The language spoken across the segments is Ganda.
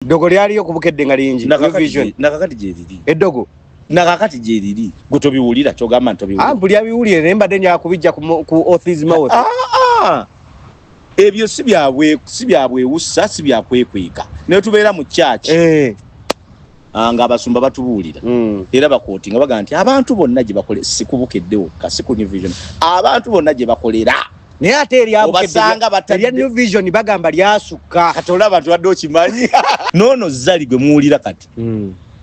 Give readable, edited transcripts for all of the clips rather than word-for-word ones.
Dogo lyali okubukedde nga lingi vision nakakati jeriri eddogo nakakati jeriri gotobiwulira kyogamba ntobiwulira buli abiwulire ne mbadde nja kubijja ku author's mouth ebyo si byabwe ussa si byakwekweka ne tubeera mu church nga abasumba batubuulira era bakooti nga baga nti abantu bonna gye bakole sikubukeddewo kasiku new vision abantu bonna gye bakolera naye ate erya new vision bagamba lyasukka katola abantu badde okimanyi nono zali gwe muwulira kati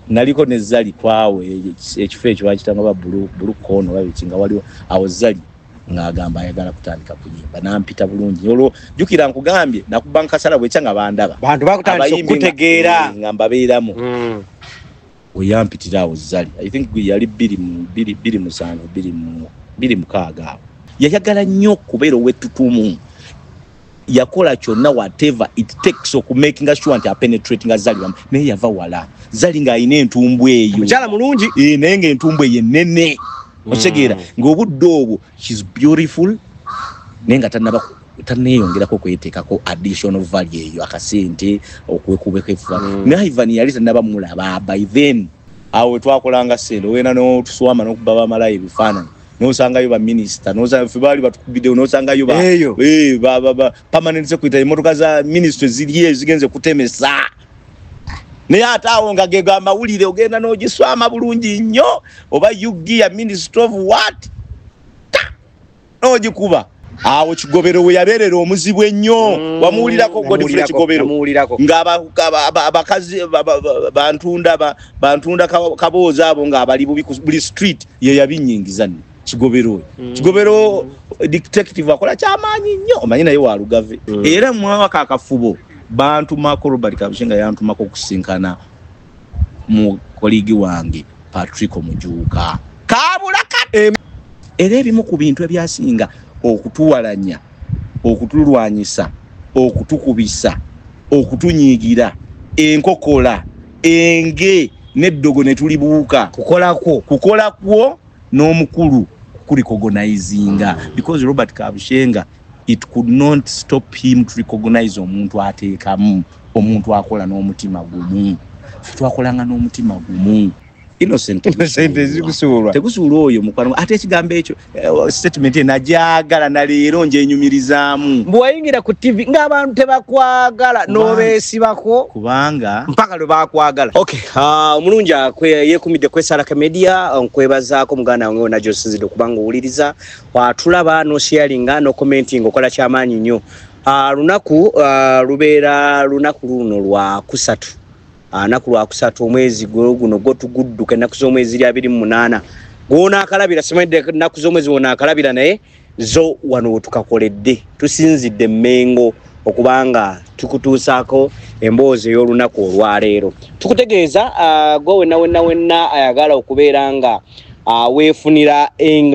naliko ne zali kwawe ekifo ekyo bakitanga ba bulu kono babikinga waliwo awo zali ngagamba ayagala kutandika kuyimba nampita bulungi olwo jukira nkugambye nakubanka sala bwe cyanga bandaba bantu bakutandika kutegeera ngamba beeramu oyampitira awo zali I think yali 2 yayagala nnyo kubeera owetutumu yakola kyonna whatever it takes oku making sure nti penetrating zali naye yava wala zali nga ayina entumbu eyo mchala mulungi naye nga entumbu eyo ennene okitegera ng'obudde obwo she's beautiful naye nga tanneeyongerako kweteekako additional value eyo akasente okwekubeko efuba naye Ivan yali tannaba mulaba by then awo twakolanga sente wena n'otuswama n'okuba bamalayo ebifaananyi n'osangayo ba minister n'osanga baali batukubiddewo n'osangayo permanent secretary emmotoka za ministry ziri zigenze kutemesa naye ate awo nga gega amawulire ogenda n'ogiswama bulungi nnyo oba yugia minister of what n'ogikuba awo Kigobero we yabeerera omuzibu ennyo wamuwulirako Godfrey Kigobero ng'abakazi bantunda kaboozi abo ng'abali buli street ye yabinyingiza Kigobero detective akola kyamaanyi nnyo omanyi naye walugave era mwaka akafubo bantu mako Robert Kabushenga yantumako okusinkana mu koligi wange Patrick Omujuuka kabulaka era ebimu ku bintu ebyasinga okutuwalanya okutulwanyisa okutukubisa okutunyiigira enkokola enge neddogo ne tulibuuka kukolakwo n'omukulu kulicognizinga because Robert Kabushenga it could not stop him to recognize omuntu ateekamu omuntu akola n'omutima gumu twakolanga n'omutima gumu innocent ezikusuulwa tekusuulwa oyo mukwano ate ekigambo ekyo statement najagala na leero njenyumirizaamu bwayingira ku TV ng'abantu tebakwagala n'obeesibako kubanga mpaka lwe bakwagala okay omulungi yeekumidde kwesalaka media nkwebazaako muganda wange wona gy'osinzidde okubanga owuliriza watulaba n'osharinga n'ocommenting okola kyamaanyi nnyo lunaku lubeera lunaku luno lwa kusatu naku lwa kusatu omwezi guno gotugudduka ennaku z'omwezi 28 gwona akalabira simedde ennaku z'omwezi wona akalabira naye zo wano wetukakoledde tusinzidde Mmengo okubanga tukutuusaako emboozi ey'olunaku olwaleero tukutegeeza gwe wenna ayagala okubeera nga weefunira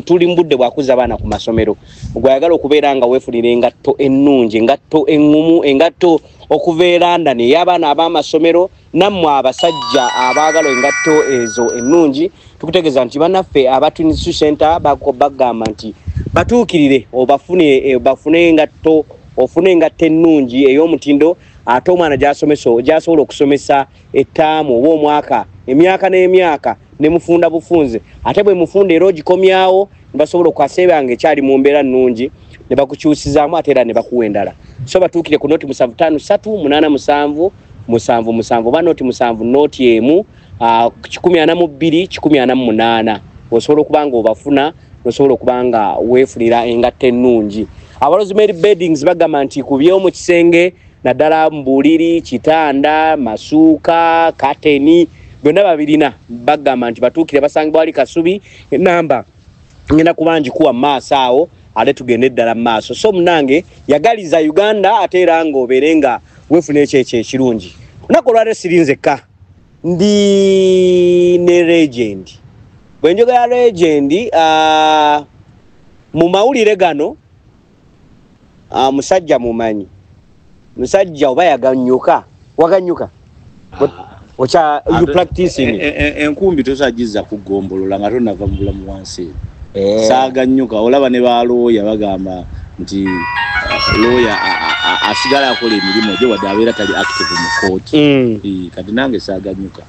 tuli mbudde bwakuza abaana ku masomero gwayagala okubeera nga weefunira engatto ennungi engatto engumu engatto okuveera ndani y'abaana ab'amasomero nammwe abasajja abaagala engatto ezo ennungi tukutegeeza nti bannaffe aba Trinity Center bagamba nti batuukirire bafune engatto ofune engatto ennungi ey'omutindo ate omwana gy'asobola okusomesa ettaamu oba omwaka emyaka n'emyaka ne mufunda bufunze ate bwe mufunda era ogikomyawo ne basobola okwaseebanga ekyali mu mbeera nnungi ne bakukyusizaamu ate era ne bakuwa endala so batuukire ku noti 753877 oba noti 7 noti emu 142 osobola okubanga obafuna osobola okubanga weefunira engatto ennungi Rosemary Beddings bagamba nti ku by'omu kisenge naddala mbuliri kitanda masuuka kateni byonna babirina bagamba nti batuukire basangibwa wali Kasubi enamba ngenda kubangi kuwa maaso awo ate tugende ddala mu maaso so munange yagaliza Uganda ate era ng'obeere nga weefuna ekyo ekirungi lunaku olwaleero sirinzekka ndi ne legend bwe njogera legend mu mawulire gano musajja mumanyi musajja oba yaganyuka waganyuka ocha you practicing enkumbi tosagiza kugombolola nga tonava mu bulamu wansi saaganyuka olaba ne balooya bagamba nti lawyer asigala akola emirimu gye wadde abeera tali active mu kooti. Kati nange saaganyuka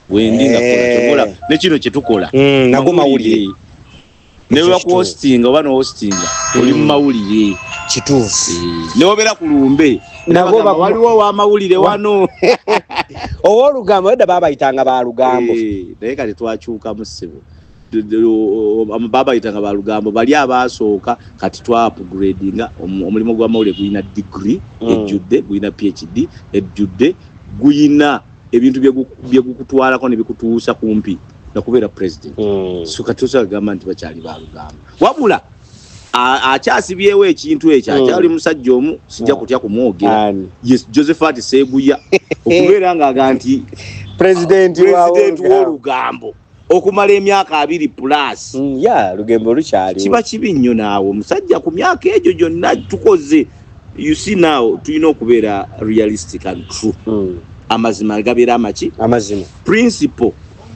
wendi nga kola kyobola ne kino kye tukola nago mawulire ne bakuhostinga oba nohostinga oli mu mawulire kituufu ne obeera ku lumbe nago waliwo wamawulire wano owoolugambo edda baabayitanga baalugambo naye kati twakyukamu ssebo baabayitanga baalugambo bali abaasooka kati twa upgradinga omulimu gw'amawulire guyina degree ejjudde guyina PhD ejjudde guyina ebintu byegukutwalako ne bikutuusa kumpi nakubeera president. So kati osagamba nti bakyali baalugambo wabula akyasibyewo ekintu ekyo akyali musajja omu sijja kutya kumwogera yes Josephat Seguya okubeera ng'aga nti president w'olugambo okumala emyaka 2 plus lugembo lukyali kiba kibi nnyo naawe omusajja ku myaka egyo gyonna tukoze you see now tulina okubeera realistic and true. Amazima gabeera amaki amazima principle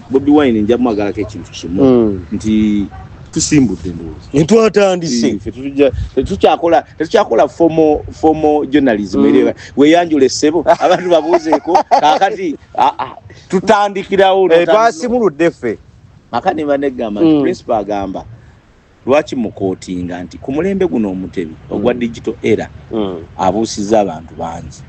Bobi Wine nja mwagalako ekintu kimu nti tusimbudde ndowooza netwatandise tetukyakola formal journalism era weyanjula essebo abantu babuuzeeko kakati tutandikirawo twasimuludde ffe makani banegamba nti principal agamba lwaki mukootinga nti ku mulembe guno omutebi ogwa digital era abuusiza abantu bangi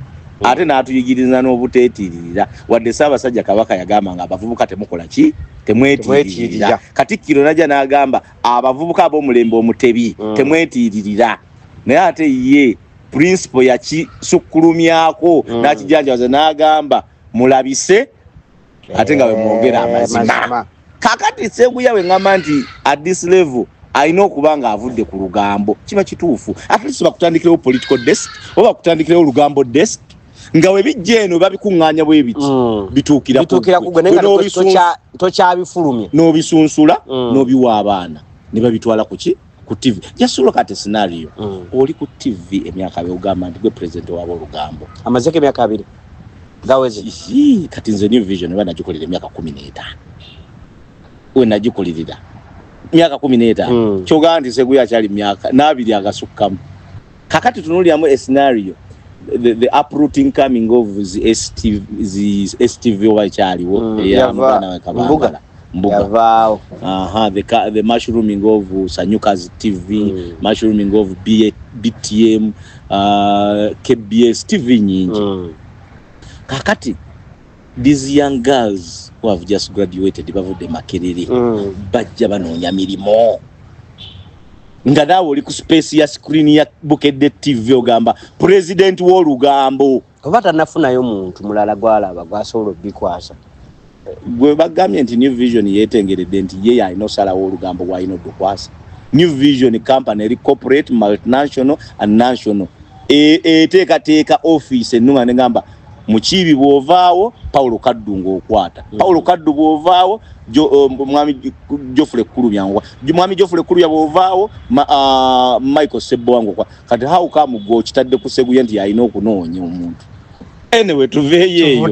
ate n'atuyigiriza n'obuteetiirira wadde Ssaabasajja Kabaka yagamba nga abavubuka temukola ki temwetiirira Katikkiro najja n'agamba abavubuka ab'omulembe omutebi temwetiiririra naye ate ye principle yakisukkulumyako n'akijanjabaza n'agamba mulabise ate nga bwe mwogera amazima. Kakati Seguya we ngamba nti at this level alina okuba nga avudde ku lugambo kiba kituufu at least bakutandikirewo political desk oba bakutandikirewo olugambo desk nga we bijja eno babikuŋŋaanya bwe biti bituukira tokyabifulumye n'obisunsula n'obiwa abaana ne babitwala ku TV. Just look at a scenario oli ku TV emyaka beogamba nti gwe president waba olugambo amazeke emyaka 2 gaweze kati nze New Vision we nagikolera emyaka 15 we nagikolera myaka 15 kyogamba nti Seguya akyali myaka 2 agasukkamu. Kakati tunuuliramu a scenario the uprooting coming of the STV wakyaliwo eyamugana we Kabangala Mbuga the mushrooming of Sanyuka's TV mushrooming of BTM KBS TV nyingi. Kakati these young girls who have just graduated bavudde Makerere bajja banoonya mirimo nga naawe oli ku space ya screen ya Bukedde TV ogamba president w'olugambo oba tannafunayo muntu mulala gwalaba gwasobola obikwasa gwe bagambye nti New Vision yeetengeredde nti ye alina osalawo w'olugambo bw'alina okukwasa. New Vision company eri corporate multinational and national eteekateeka office ennunga negamba Mukiibi bw'ovaawo Paulo Kaddu ng'okwata Paulo Kaddu bw'ovaawo mwami Geoffrey Kulubya mwami Geoffrey Kulubya bw'ovaawo Michael Sebowango kwa kati how come go kitadde ku Seguya nti alina okunoonya omuntu. Anyway tuveeyo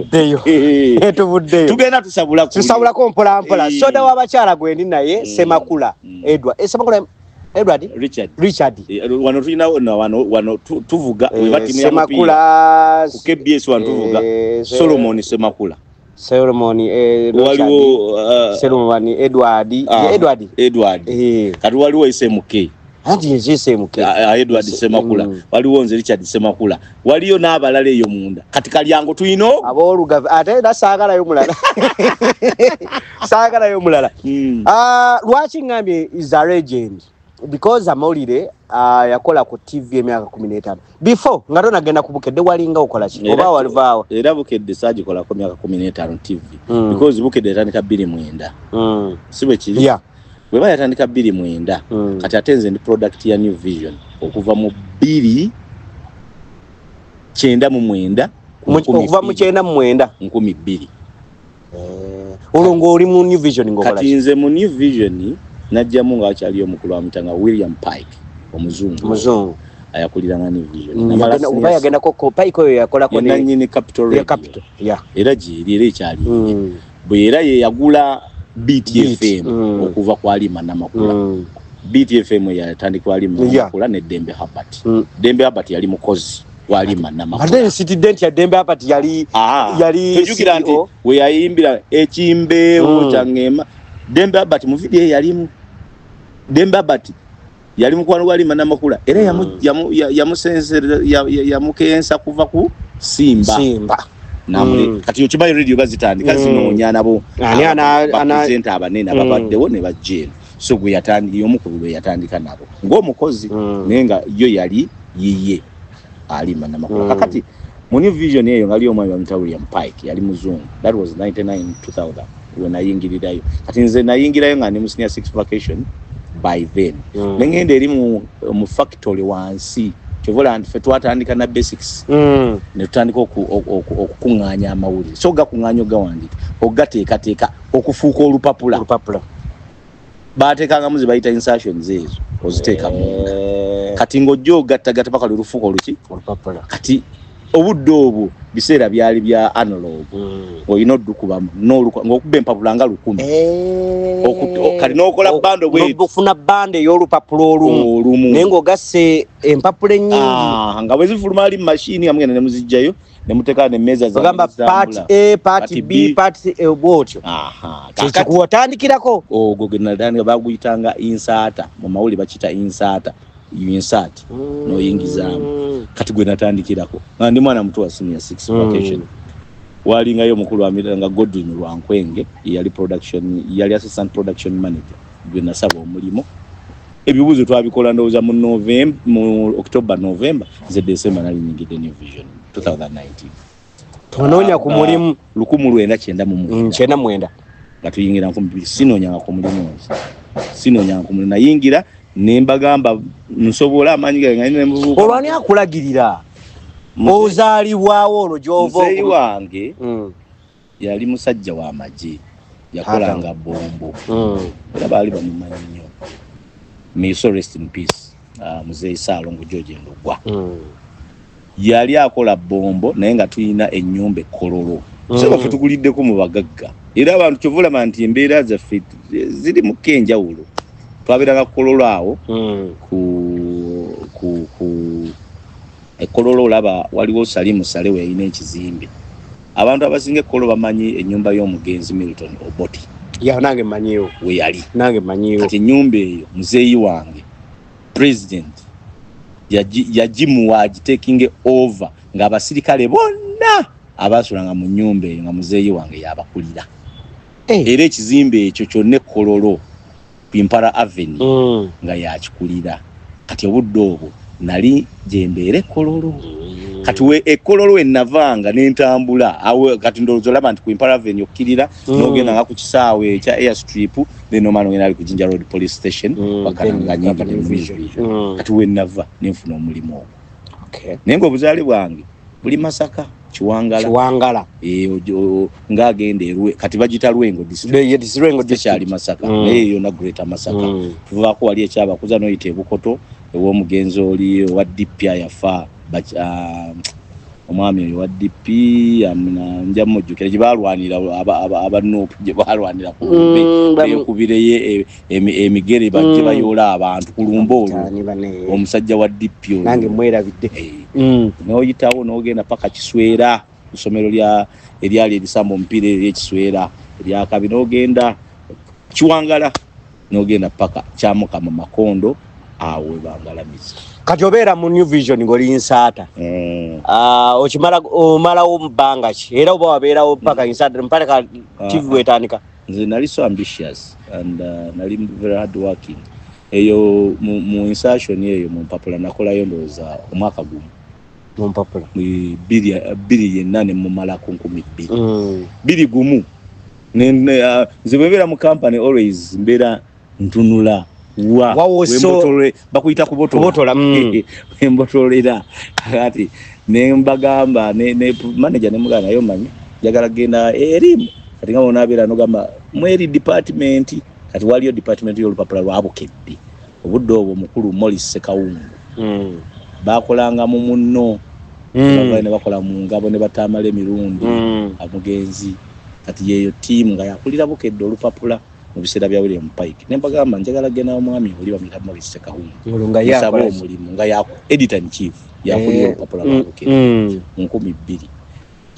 tugenda tusabulako mpolampola soda w'abakyala gwendi naye Semakula Semakula Edward Richard wano tulina wano tuvuga Semakula ku KBS wano tuvuga Solomon Semakula Solomon Edward kati waliwo SMK anti SMK Edward Semakula waliwo nze Richard Semakula waliyo n'abalala eyo munda kati kalyango tuyino abooluga ate nasaagalayo mulala saagalayo mulala lwaki ngambye is a legend because amawulire yakola ku TV emyaka 15 before nga tonagenda ku Bukedde walinga okola ki oba walivaawo era Bukedde sagikola ku myaka 15 TV because Bukedde yatandika 29 sibe kiri bwe bayatandika 29 kati atenze ndi product ya New Vision okuva mu 2 9 okuva mu 9 12 olongo oli mu New Vision ngokola kati nze mu New Vision najjamu nga akyaliyo mukulu wa mutanga William Pike omuzungu ayakulira nga New Vision oba yagenda ko Pike oyo yakola ko ne nyine capital era jiri ekyali bwe era ye yagula BTFM okuva kwa Alima BTFM yatandikwa Alima Namakula ne Dembe Herbert Dembe Herbert yali mukozi Walima Namakula. Ate incident ya Dembe Abbott yali tujukira nti we yayimbira ekimbe Changema. Dembe Abbott mu video yalimu. Dembe Abbott yali mukwano Walima Namakula era yamukensa kuva ku Simba. Namuli kati yokibayo radio bazitandika zinoonya nabo present abanene ababaddewo ne bajjeno. So gwe yatandika omukulu we yatandika nabo ng'omukozi nenga yo yali yiye Alima Namakula. Kakati mu New Vision eyo ngali omwami wa William Pike yali muzungu. That was 1999-2000 when ayingirirayo. Kati nze nayingirayo nga ndi mu senior 6 vacation by then. Nengende eri mu factory wansi kyovola nti fe twatandika na basics. Ne tutandika okukuŋŋaanya amawulire. So gakuŋŋaanya ogawandika ogateekateeka okufuuka olupapula. Baateekanga muzi bayita insertions ezo oziteeka mu kati ng'ojjo gattagatta paka lufuuko oluki olupapula. Kati obudde obwo biseera byali bya analog. Olina oddukubamu ng'okuba empapula nga 10. Kati n'okola bando bw'eyo ofuna bando ey'olupapula olumu naye ng'ogasse empapula ennyingi nga bwe zifuluma ali mu mashini nga mugenda ne muzijjayo ne muteeka ne mmeeza zagamba part A, part B, part C bwotyo. Kyekuwatandikirako ogwo ge natandika baguyitanga insaata mu mawuli bakiyita insaata insert noyingizaamu. Kati gwe natandikirako nga ndi mwana muto wa senior 6 vacation. Walingayo mukulu wa miranga Godwin Lwankwenge yali production yali assistant production manager. Gwe nasaba omulimo ebibuzo twabikola ndowooza mu October November nze December nali nyingidde New Vision 2019. Tonoonya ku mulimu 1999 nga tuyingira ku mulimu sinoonyanga ku mulimu nayingira nembagamba nsobola amanyi gange nembuuka. Olwani akulagirira ozaalibwawo olwo gy'ova muzeyi wange yali musajja wa magye yakolanga bombo era baali bamumanyi nnyo. May so rest in peace. Muzeyi Saalongo George Ndugwa yali akola bombo naye nga tuyina ennyumba Kololo. So fe tuguliddeko mu bagagga era abantu kyovula nti embeera zaffe ziri mu kenjawulo. Twabiranga Kololo awo ku Kololo laba waliwo Salimu Salewe yalina ekizimbe. Abantu abasinga Kololo bamanyi ennyumba y'omugenzi Milton Oboti. Ya nange manyiyo we yali nange manyiyo. Kati nyumba eyo muzeyi wange president yajimuwa taking over nga abasirikale bonna abasulanga mu nyumba eyo nga muzeyi wange yabakulira. Era ekizimbe ekyo kyonna Kololo Pimpara Avenue nga yakikulira. Kati obudde obwo nali jembeere Kololo. Kati we Kololo enavanga n'entambula awe kati ndowooza olaba nti ku Impala Avenue okkirira n'ogenda nga ku kisaawe ekya airstrip then omwana ogenda ali ku Jinja Road Police Station bakalanga nyingi New Vision. Kati we nava nenfuna omulimu ogwo. Naye ng'obuzaale bwange buli Masaka Kiwangala ng'agenda erwe kati bagita Lwengo district kyali Masaka naye yonna Greater Masaka. Tuvaako wali ekyabakuza n'oyita Ebukoto ew'omugenzi oli owa DP yafa omwami oyo wa DP nja mujjukira gye balwanira abanuupu gye balwanira ku lumbe ekubireye emigere bajje bayoola abantu ku lumbe olwo omusajja wa DP oyo nange mwerabidde. N'oyitawo n'ogenda paka Kiswera isomero eryali erisamba omupiira ery'Ekiswera eryakabi n'ogenda Kiwangala n'ogenda paka Kyamukama Makondo awo bangalamiza. Kati obeera mu New Vision ng'oli insaata omalawo mubanga ki era oba wabeerawo paka insaata mpaka TV wetandika? Nze nali so ambitious and nali very hard working. Eyo mu insertion eyo mu mpapula nakolayo ndowooza omwaka gumu mu mpapula 2 mu malako 12 gumu. Nze bwebeera mu company always mbeera ntunula bakuyita kubotola embotolera kati nembagamba ne manager nemugana nayo manyi jagala genda erimu kati nga onabeera nogamba mweri department kati waliyo department y'olupapula lwabukedde obudde obwo mukulu Morris Sekawungu bakolanga mu munno ne bakola mu ngabo ne batamala emirundi amugenzi kati yeyo team nga yakulira bukedde olupapula mu biseera bya William Pike. Nembagamba njagala gena omwami oli bamuyita Morris Sekawungu nga yakola omulimu nga ya editor in chief yakulira olupapula lwalukere 2000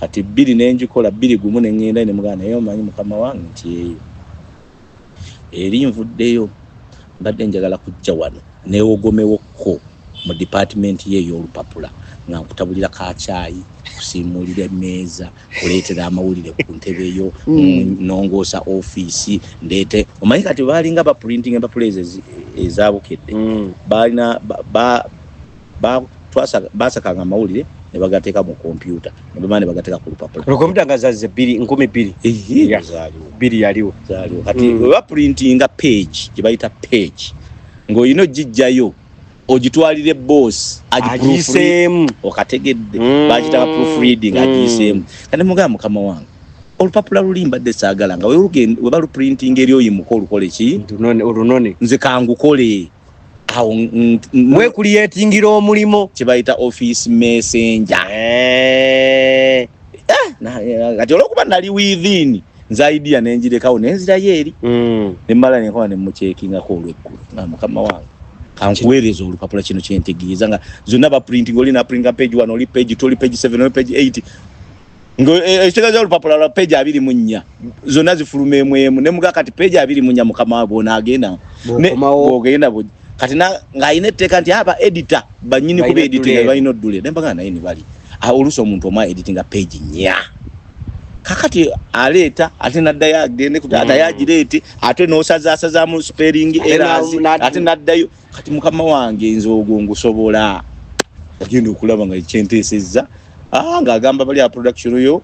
kati 2 nenjikola 2 gumu nengenda ne mugana naye omanyi mukama wange nti eyo eri nvuddeyo mbadde njagala kujja wano neewogomewokko mu department ye y'olupapula nga nkutabulira kacaayi kusimulira emmeeza kuleetera amawulire ku ntebe yo nongoosa office ndeete omanyi kati baalinga ba printing empapula ezabukedde balina basakanga amawulire ne bagateeka mu kompyuta ne bamane bagateeka ku lupapula kompyuta nga zaze 2002 2 yaliwo kati we printinga page gye bayita page ng'olina gijjayo ogitwalire boss agiproofread okategedde bagitaka proofreading agiseemu kandi mugamba mukama wange olupapula lulimba de saagala nga we balu printing eri oyimuko olukole ki olunone nze kangukole awo we creatingira omulimo kibayita office messenger kati olwokuba nali within nze idea nenjirekawo nenzirayo eri nemmala nenkola nemukyekingako olweggulu nga mukama wange kankuweereza olupapula kino kyentegeeza nga zonna ba printing olina printing page 1 oli page 2 oli page 7 oli page 8 ekitegeeza olupapula lwa page 24 zonna zifulumeemu ne muga kati page 24 mukama wabo naagenda ogenda kati ng'ayina etteeka nti aba editor banyini kuba editing nga balina oddule ne mbagana naye ni bali oluusi omuntu omwa editing page 4 kakati aleeta ate naddayo agende kuti atayagireete ate n'osazaamu spelling errors ate naddayo kati mukama wange nze ogwo ngusobola agenda okulaba nga kyenteesezza ng'agamba bali a production yo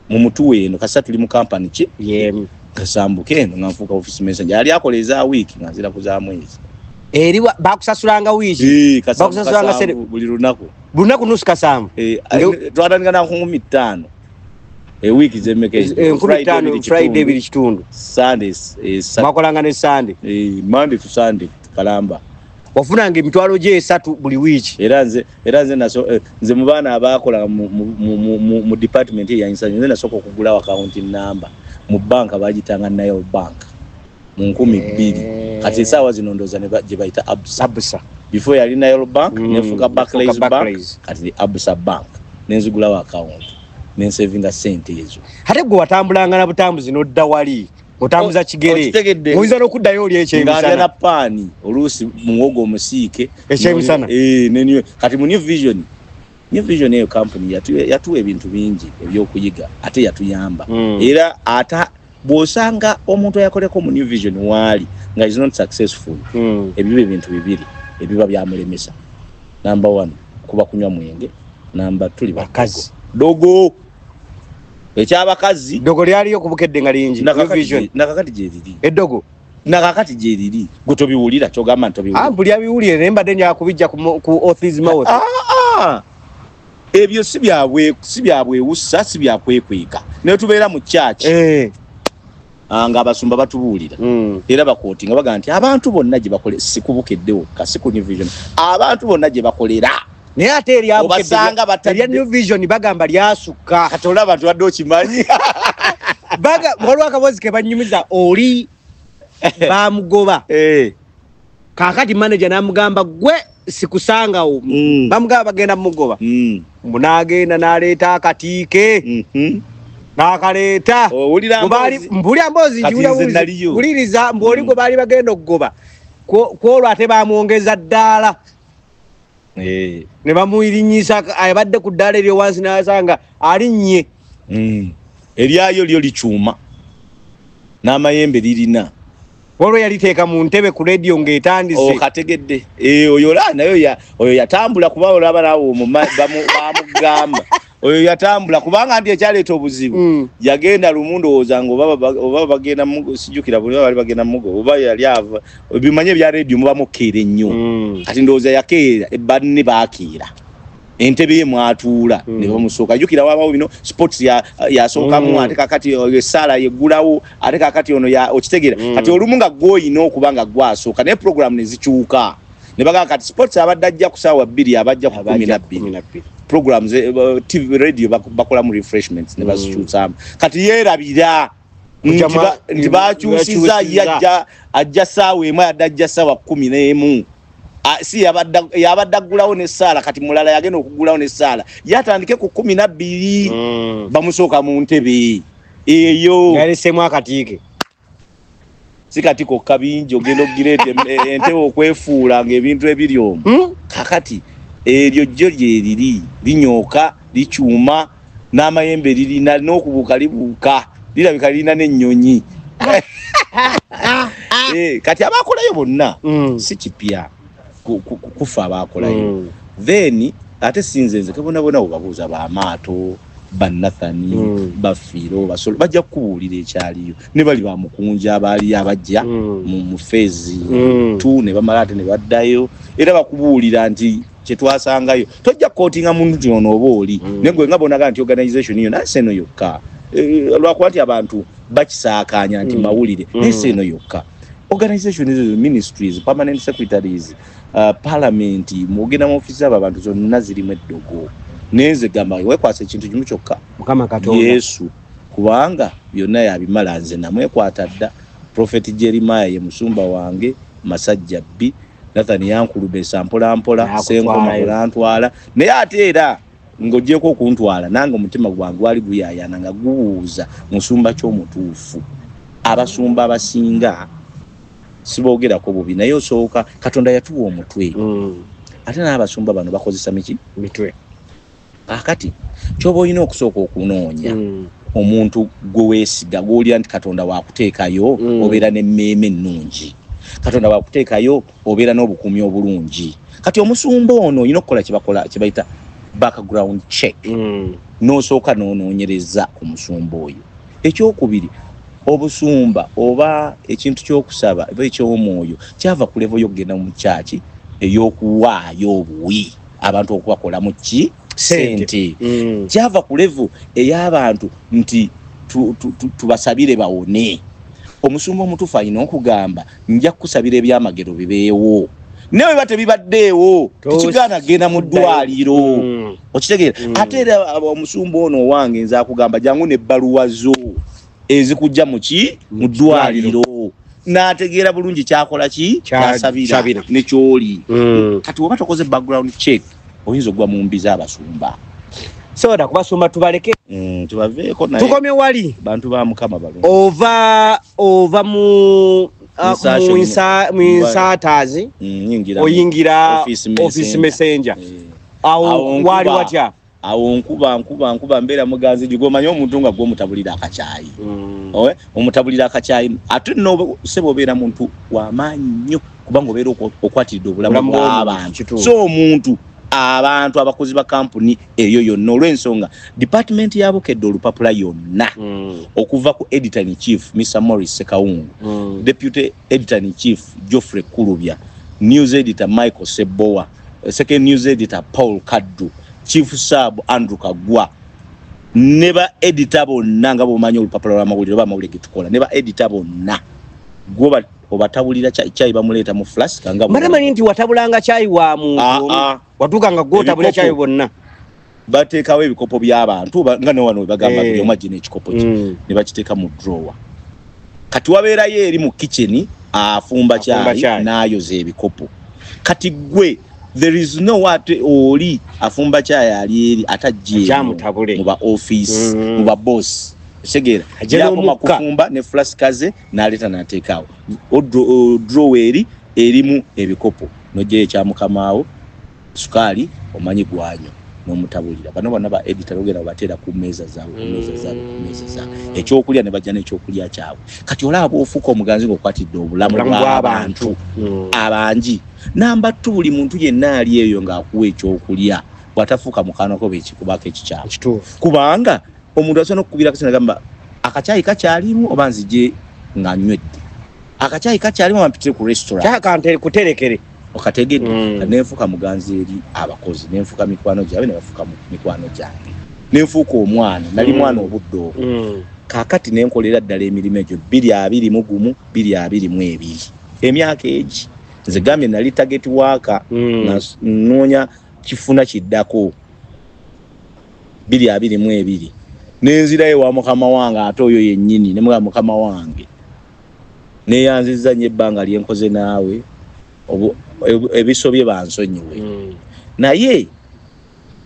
mu mutu eno kasa tuli mu company ki kasambuke eno nga nfuuka office messenger yali akola eza week nga nzira ku za mwezi eri bakusasulanga wiiki bakusasulanga buli lunaku nusu kasanvu twatandika na 15 week zemekezi Friday bili kitundu Sundays makolanga ne Sunday Monday to Sunday kalamba wafunanga emitwalo gye 3 buli wiki era nze naso nze mu baana abakola mu department ya insanyo nze nasoko okugula account number mu bank bagitanga nayo bank mu 12 kati sawa zinondoza ne gye bayita Absa before yali nayo bank nefuka Barclays bank kati Absa bank nenzigula account nensevinga sente ezo ate gwe watambulanga na butambuzi n'odda wali otambuza kigere oyinza n'okuddayo oli ekyemisana na paani oluusi muwogo omusiike ekyemisana nenyo kati mu New Vision eyo company yatuwa ebintu bingi ebyokuyiga ate yatuyamba era ata bw'osanga omuntu yakoleko mu New Vision waali nga is not successful ebiba ebintu bibiri ebiba byamulemesa number 1 kuba kunywa mwenge number 2 bakazi dogo ekyabakazi dogo lyaliyo kubukedde nga lingi nakakati gyeriri eddogo nakakati gyeriri gutobiwulira kyogamba ntobiwulira buli abiwulire naye mbadde nja kubijja ku author's mouth ebyo si byabwewussa si byakwekweka naye tubeera mu church nga abasumba batubuulira era bakooti nga baga nti abantu bonna gye bakole si kubukeddewo kasi ku New Vision abantu bonna gye bakolera naye ate erya New Vision bagamba lyasukka kati olaba abantu badde okimanyi waliwo akabozi ke banyumiza oli bamugoba kakati manager namugamba gwe sikusangawo bamugamba bagenda mugoba munagenda naleeta akatiike nakaleeta mbuli ambozi njuliriza mboli gwe baali bagenda okugoba kwolwo ate bamwongeza ddaala ne bamuyirinyisa abadde ku ddaala eryo wansi nasanga alinnye eryayo lyo likyuma n'amayembe lirina olwo yaliteeka mu ntebe ku radio ng'etandise okategedde oyo nayo oyo yatambula kuba olaba nawo bamugamba oyo yatambula kubanga ndi ekyaleeta obuzibu yagenda lumu ndowooza nga oba bagenda sijjukira buli bali bagenda mugo oba yali ava bimanye bya radio muba mukeera ennyo kati ndowooza yakeera banne baakeera entebe ye mwatuula ne bamusooka jjukira wabawo bino sports yasookamu ate kakati esaala yeggulawo ate kakati ono okitegeera kati olumu nga gwoyina okuba nga gwasooka naye program ne zikyuka ne bagamba kati sports abadde ajja ku ssaawa 2 abajja ku 12 programs TV radio bakola mu refreshments ne bazikyusamu kati yeerabira nti bakyusiza ajja ssaawa emu adde ajja ssaawa 11 si yabaddaggulawo ne Sala kati mulala yagenda okuggulawo ne Sala yatandike ku 12 bamusooka mu ntebe eyo yalisemu akatiike sikatiko kabinji ogenda ogirete ente okwefuula ng'ebintu ebiri omwo kakati eryo jjo lyeriri linyooka likyuma n'amayembe lirina n'okubuuka libuuka lirabika lirina n'ennyonyi kati abaakolayo bonna si kipya kufa abaakolayo then ate sinzenze kebonabona obabuuza bamaato Banathani Bafiro basolo bajja kubuulira ekyaliyo ne bali ba mukunja abaali abajja mu fezi tu ne bamala ate ne baddayo era bakubuulira nti kye twasangayo tojja kootinga muntu ono oba oli negwe nga bonaga nti organization iyo nase eno yokka lwakuba nti abantu bakisaakaanya nti mawulire nase eno yokka organization is ministries permanent secretaries parliament mugenda mu office abantu zonna zirimu eddogo neze gamba wekwasa ekintu kimu kyokka Mukama Katonda Yesu kubanga byonna yabimala nze namwe kwatadda Prophet Jeremiah ye musumba wange masajja bbi Nathani yankulube sampola mpola sengo makulantwala naye ate era ng'ogyeko okuntwala nange omutima gwange wali guyayana nga guwuuza musumba ky'omutuufu abasumba abasinga siboogerako bubi naye osooka Katonda yatuwa omutwe ate n'abasumba bano bakozesa mitwe akati kyoba olina okusooka okunoonya omuntu gwe weesiga gw'olya nti Katonda waakuteekayo obeera n'emmeeme ennungi Katonda waakuteekayo obeera n'obukuumi obulungi kati omusumba ono olina okukola kye bayita background check n'osooka n'onoonyereza ku musumba oyo ekyokubiri obusumba oba ekintu ky'okusaba oba eky'omwoyo kyava ku levo y'okugenda mu kyaki ey'okuwaayo obuwi abantu okubakolamu ki sente kyava ku levo ey'abantu nti tubasabire bawone omusumba omutuufu alina okugamba nja kukusabira ebyamagero bibeewo newe bate bibaddeewo tekigaana genda mu ddwaliro okitegeera ate era omusumba ono owange nza akugamba jangu n'ebbaluwa zo ezikujja mu ddwaliro n'ategeera bulungi kyakola ki kyasabira nekyoli kati oba tokoze background check oyinza ogwa mu mbi z'abasumba soda kubasumba tubaleke tubaveeko naye tukomye wali bantu ba Mukama balungi ova mu insaatazi oyingira office messenger awo wali watya awo nkuba mbeera muganzi gigomanye omuntu nga gw'omutabulira akacaayi omutabulira akacaayi ate no sebo obeera muntu w'amaanyi nnyo kubanga obeera okwatiridde obulamu bw'abantu so omuntu abantu abakozi ba kampuni eyo yonna olw'ensonga department yabukedde olupapula yonna okuva ku editor in chief Mr. Morris Sekawungu deputy editor in chief Geoffrey Kulubya news editor Michael Sebowa second news editor Paul Kaddu chief sub Andrew Kagwa neba editor bonna nga bomanyi olupapula lw'amawulire oba amawulire getukola neba editor bonna gwoba obatabulira chai bamuleta mu flask nga maramanyi nti watabulanga chai wa muntu watukanga gotabula chai bonna bateekawo ebikopo by'abantu nga ne wano bagamba byo majine ekikopo ne bakiteeka mu drawer kati wabeerayo eri mu kitchen afumba chai n'ayoza ebikopo kati gwe there is no what oli afumba chai ali eri atajje mu ba office mu ba boss segera ajako makufumba ne flaskaze n'aleta n'ateekawo drawer erimu ebikopo noje ekya mukamaawo sukali omanyi gwanyo n'omutabulira bano bana ba editor ogera batera ku meza zaabwe ekyokulya ne bajja n'ekyokulya kyabwe kati olaba ofuka omuganzi ng'okwatidde obulamu bw'abantu abangi namba tu buli muntu yenna ali eyo ng'akuwa ekyokulya bwatafuuka mukaanako beekikubako ekikyamu kubanga omuntu asobola okukubira akasina gamba akacaayi kakyalimu oba nzije nga nywedde akacaayi kakyalimu ampitire ku restaurant kyakante kuterekere okategedde nenfuka muganzi eri abakozi nenfuka mikwano gyabe ne bafuka mikwano gyange nenfuka omwana nali mwana obudde obwo kakati nenkolera ddala emirimu egyo 221 222 emyaka egi nze gambye nali target waka noonya kifuna kiddako 222 nenzirayo wa mukama wange ate oyo yennyini ne mukama wange neyanziza nnyo ebbanga lyenkoze naawe ebisobye bansonyiwe naye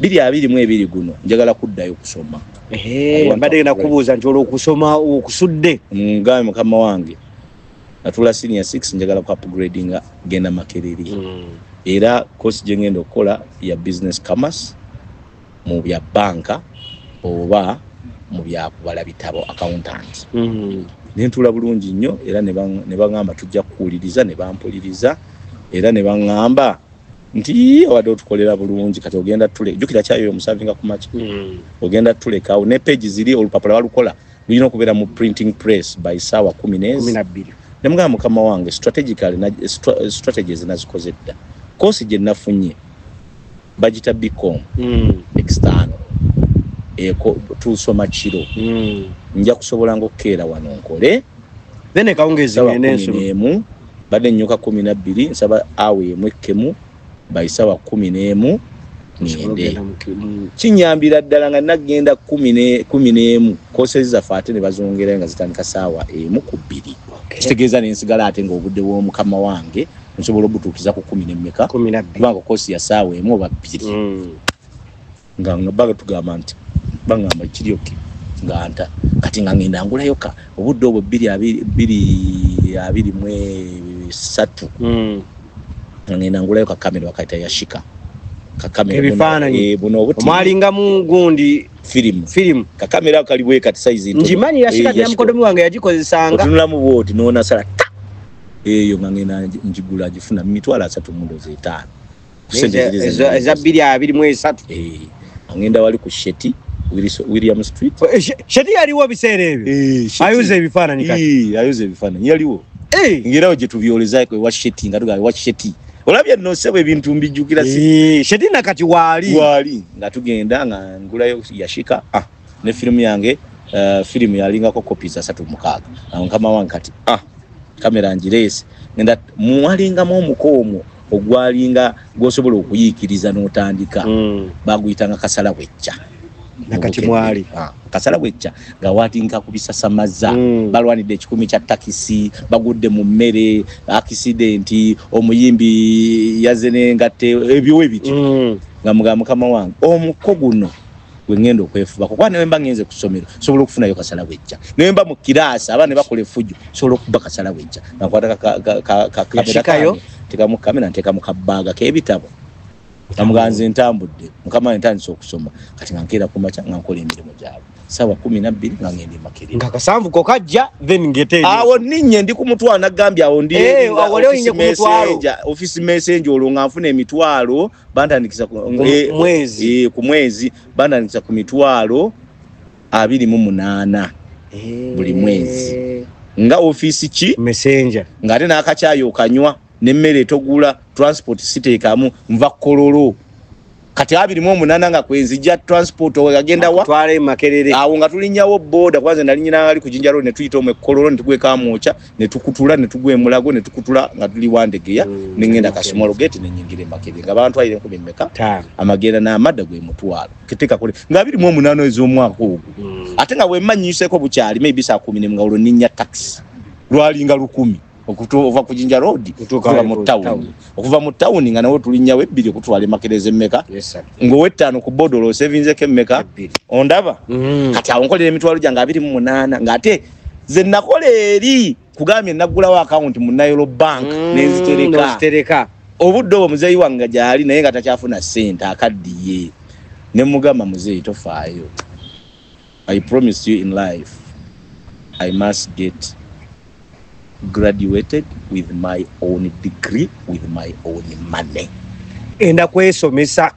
2022 guno njagala kuddayo kusoma mbadde nakubuuza nti olwokusoma okusudde ngawe mukama wange natula senior 6 njagala ku upgrading genda Makerere era course gye ngenda okukola ya business commerce mu bya banka oba mu bya kubala bitabo accountant nentula bulungi nnyo era ne bangamba tujja kuwuliriza ne bampuliriza era ne bangamba nti awadde otukolera bulungi kati ogenda tule jukira kyayo omusavinga ku machi ogenda tuleka ne page ziri olupapula walukola lulina okubeera mu printing press by sawa 12 ne mugamba mukama wange strategies nazikoze dda course gye nafunye budget bicom external tusoma kiro nja kusobola ngokeera wano nkole then kaongezi nemu badde nyoka 12 nsaba awe emwekemu baisawa 11 ngende kinyambira ddala nga nagenda 11 courses za fate ne bazongera nga zitandika sawa emu ku 2 kitegeeza nensigala ate nga obudde bw'omukama wange nsobola obutuukiza ku 12 kubanga course ya sawa emu oba 2 nga baga tugamba nti bangamba kiryoki nganta kati nga ngenda ngulayo ka obudde obwo 2023 ngenda ngulayo ka kamera wakaita yashika ka kamera ebifaananyi buno obuti mwalinga mu gundi film ka kamera kaliwe kati size nto njimanyi yashika ya mukodomi wange yagikozesanga tunula mu boti nona sala eyo ngena njigula jifuna mitwala 3 mundoze 5 kusendeza eza 2023 ngenda wali ku Sheti William Street Sheti yaliwo biseere ebyo ayuze ebifaananyi kati ayuze ebifaananyi yaliwo ngirawo gye tubyoleza kwe wa Sheti ngaduga wa Sheti olabye no sebe ebintu mbijukira Sheti nakati wali nga tugenda nga ngulayo yashika ne film yange film yalinga ko copies 36 kama wankati kamera njirese ngenda mwalinga mu mukomo ogwalinga gosobola okuyikiriza n'otandika baguyitanga kasala wecca nakati mwali kasala wecca nga watinga kubisasamaza balwanidde ekikumi kya takisi bagudde mu mmere accident omuyimbi yazene ngate ebyo ebiti nga mukama wange omuko guno wengendo kwefuba kwa ne mba ngenze kusomero sobola okufuna yo kasala wecca ne mba mu kirasi abane bakole fujo sobola okuba kasala wecca nakwata ka kamera teka mu kamera nteka mu kabaga k'ebitabo namuganze ntambudde mukama ntandise okusoma kati ngankera ku macha ngankola emirimu gyabo sawa 12 ngangende Makerere nga kasanvu ko kajja then ngete awo ninye ndi ku mutwalo nagambya awo ndi office messenger olunga nfuna emitwalo bandandikisa mwezi ku mwezi bandandikisa ku mitwalo 28 buli mwezi nga office ki messenger ngate nakakyayo kanywa nemmere togula transport siteekamu nva Kololo kati 28 nga kwenzija transport ogenda wa twale Makerere awo nga tulinyawo boda kwanza nalinyina ali kujinja road ne tuyita omwe Kololo ne tugweka amocha ne tukutula ne tugwe mulago ne tukutula nga tuli wandegeya nengenda Kasumalo gate ne nyingire Makerere nga abantu ayire nkumi mmeka amagenda na amadda gwe mutwalo kiteka kule nga 28 ez'omwaka ogwo ate nga wemmanyiseko bukyali maybe saa 10 nga olwo ninya taxi lwalinga 10 okuva ku Jinja Road okuva mu town nga nawo tulinnyawo ebbiri okutwala Makerere mmeka ngowe 5 ku bodolo savings ke mmeka ondaba kati awo nkolera emitwalo gyange 28 ngate ze nakola eri kugambye nagulawo account mu Nairo Bank nenzitereka obudde obwo muzeeyi wange gyali naye nga takyafuna sente akaddiye ne mugamba muzeeyi tofaayo I promise you in life I must get graduated with my own degree with my own money enda kwesomesa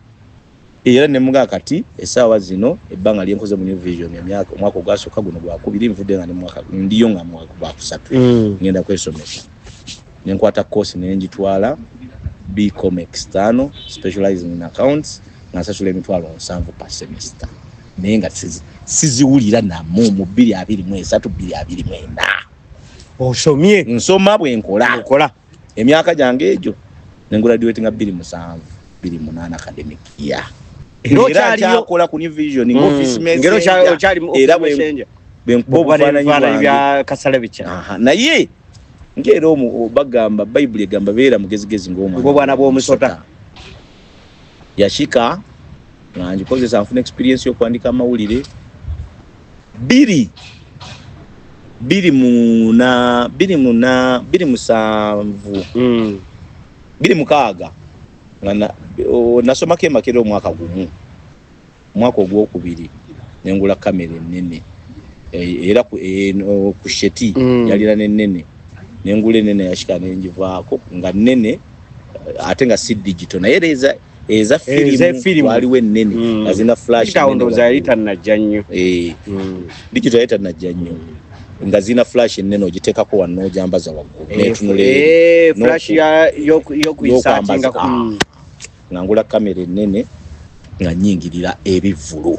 era ne muga kati esawa zino ebbanga lyenkoze mu New Vision emyaka omwaka ogwasooka guno gwa 2 nvudde nga ne mwaka ndiyo nga mwaka gwa 3 ngenda kwesomesa nenkwata course nenjitwala BCom external specializing in accounts nasasula emitwalo 7 per semester nenga siziwulira namu mu 2023 2024 osomye nsoma bwe nkola emyaka jange ejo nengraduate nga 2007 2008 academic year era chakola ku New Vision ngo office messenger ngero chali era messenger benkobufananyi bya kasala bicha naye ngero bagamba Bible egamba beera mugezigezi ng'obwana bw'omusota yashika nga ngikozesa nfuna experience y'okwandika amawulire 2 mukaaga nasomako emakero omwaka gumu mwaka ogwokubiri nengula kamera ennene era ku sheti yalira n'ennene nengula ennene yashika nengivaako nga nnene ate nga si digital naye eza filimu waliwo ennene nga zina flash ndowooza yali tannajja nnyo digital yali tannajja nnyo nga zina flash ennene ogiteekako wano ojambaza waggulu netunula flash y'okuyisaatinga nga ngula kamera ennene nga nyingirira ebivulu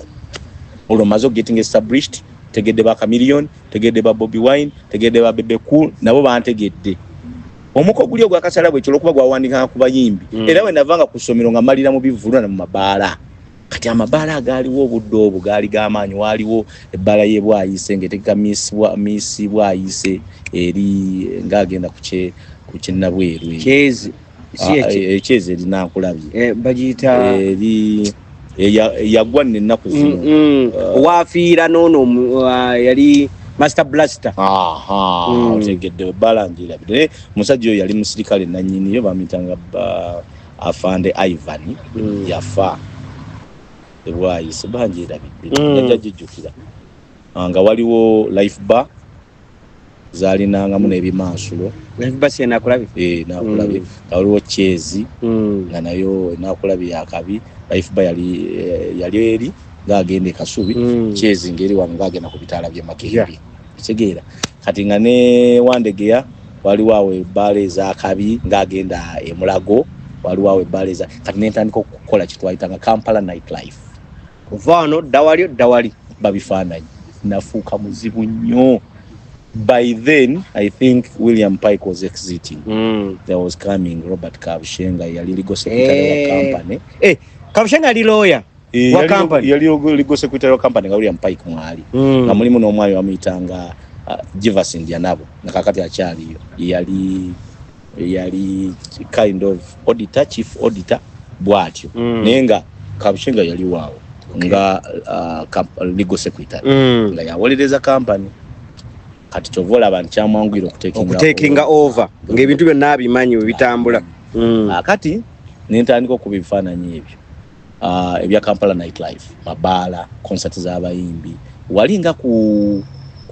olwo maze getting established tegedde ba Chameleon tegedde ba Bobby Wine tegedde ba Bebe Cool nabo bantegedde omuko guli ogwa kasala bwe kyolo kuba gwawandika ku bayimbi era we navanga ku ssomero nga malira mu bivulu na mu mabaala kati amabaala agaaliwo obudde obwo gaali g'amaanyi waaliwo ebbaala ye Bwayise ng'etegeka miss Bwayise eri ng'agenda ku Kinnabweru Kyezi Kyezi erinakulabye bagiyita eri yagwa n'ennaku zino waafiira n'ono yali Master Blaster otegedde balangira bide musajja oyo yali musirikale nannyini yo bamitanga afande Ivan yafa Bwayise banjira bide yajjukira nga waliwo life bar zalinangamu n'ebimansulo life bar sena akulabye nakulabye waliwo Kyezi nga nayo nakulabye yakabi life bar yali eri ngagende Kasubi Kyezi ngeri wangagenda ku bitaala bye Makimbi kitegeera kati nga ne Wandegeya waliwo awo ebbaala za kabi ngagenda Mulago waliwo awo ebbaala za kati nentandika okukola kitwayitanga Kampala nightlife kuvaano dawali babifaananyi nafuuka muzibu nnyo. By then I think William Pike was exiting. There was coming Robert Kabushenga yali legal secretary wa company. Kabushenga ali lawyer wa company yali legal secretary wa company nga William Pike mwali nga mulimu n'omwami wamitanga Jefferson Ndianabo nakakati akyaliyo yali kind of auditor chief auditor bwatyo nenga Kabushenga yali waawo nga legal secretary nga yawolereza company kati chovola abantu kyamwangwira okutekinga over ng'ebintu byonna abimanyi bitambula kati nentandika okubifaananyi ebyo ebya Kampala nightlife mabaala concert z'abayimbi walinga ku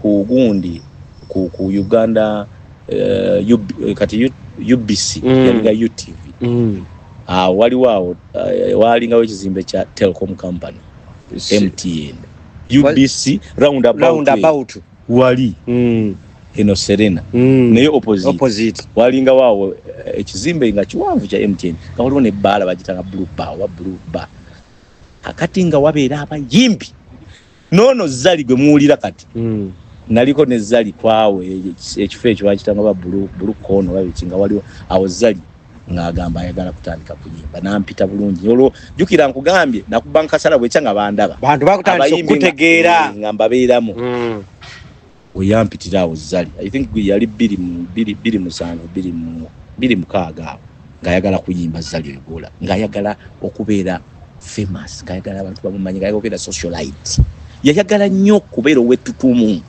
gundi ku Uganda kati UBC yalinga UTV waliwo awo walingawo ekizimbe kya Telecom Company MTN UBC roundabout wali eno Serena naye opposite walinga waawo ekizimbe nga kiwanvu kya MTN nga waliwo nebbaala bagitanga blue bar akati nga wabeera abayimbi nono Zali gwe muwulira kati naliko ne Zali kwawe ekifo ekyo bakitanga ba blue kono babikinga waliwo awo Zali ngagamba ayagala kutandika kuyimba nampita bulungi olwo jukira nkugambye nakubanka sala bwe kyanga bandaba bantu bakutandika kutegeera ngamba beeramu oyampitira awo Zali I think yali 26 ngayagala kuyimba Zali egola ngayagala okubeera famous ngayagala abantu bamumanyi ngayagala okubeera socialite yayagala nnyo kubeera owetutumu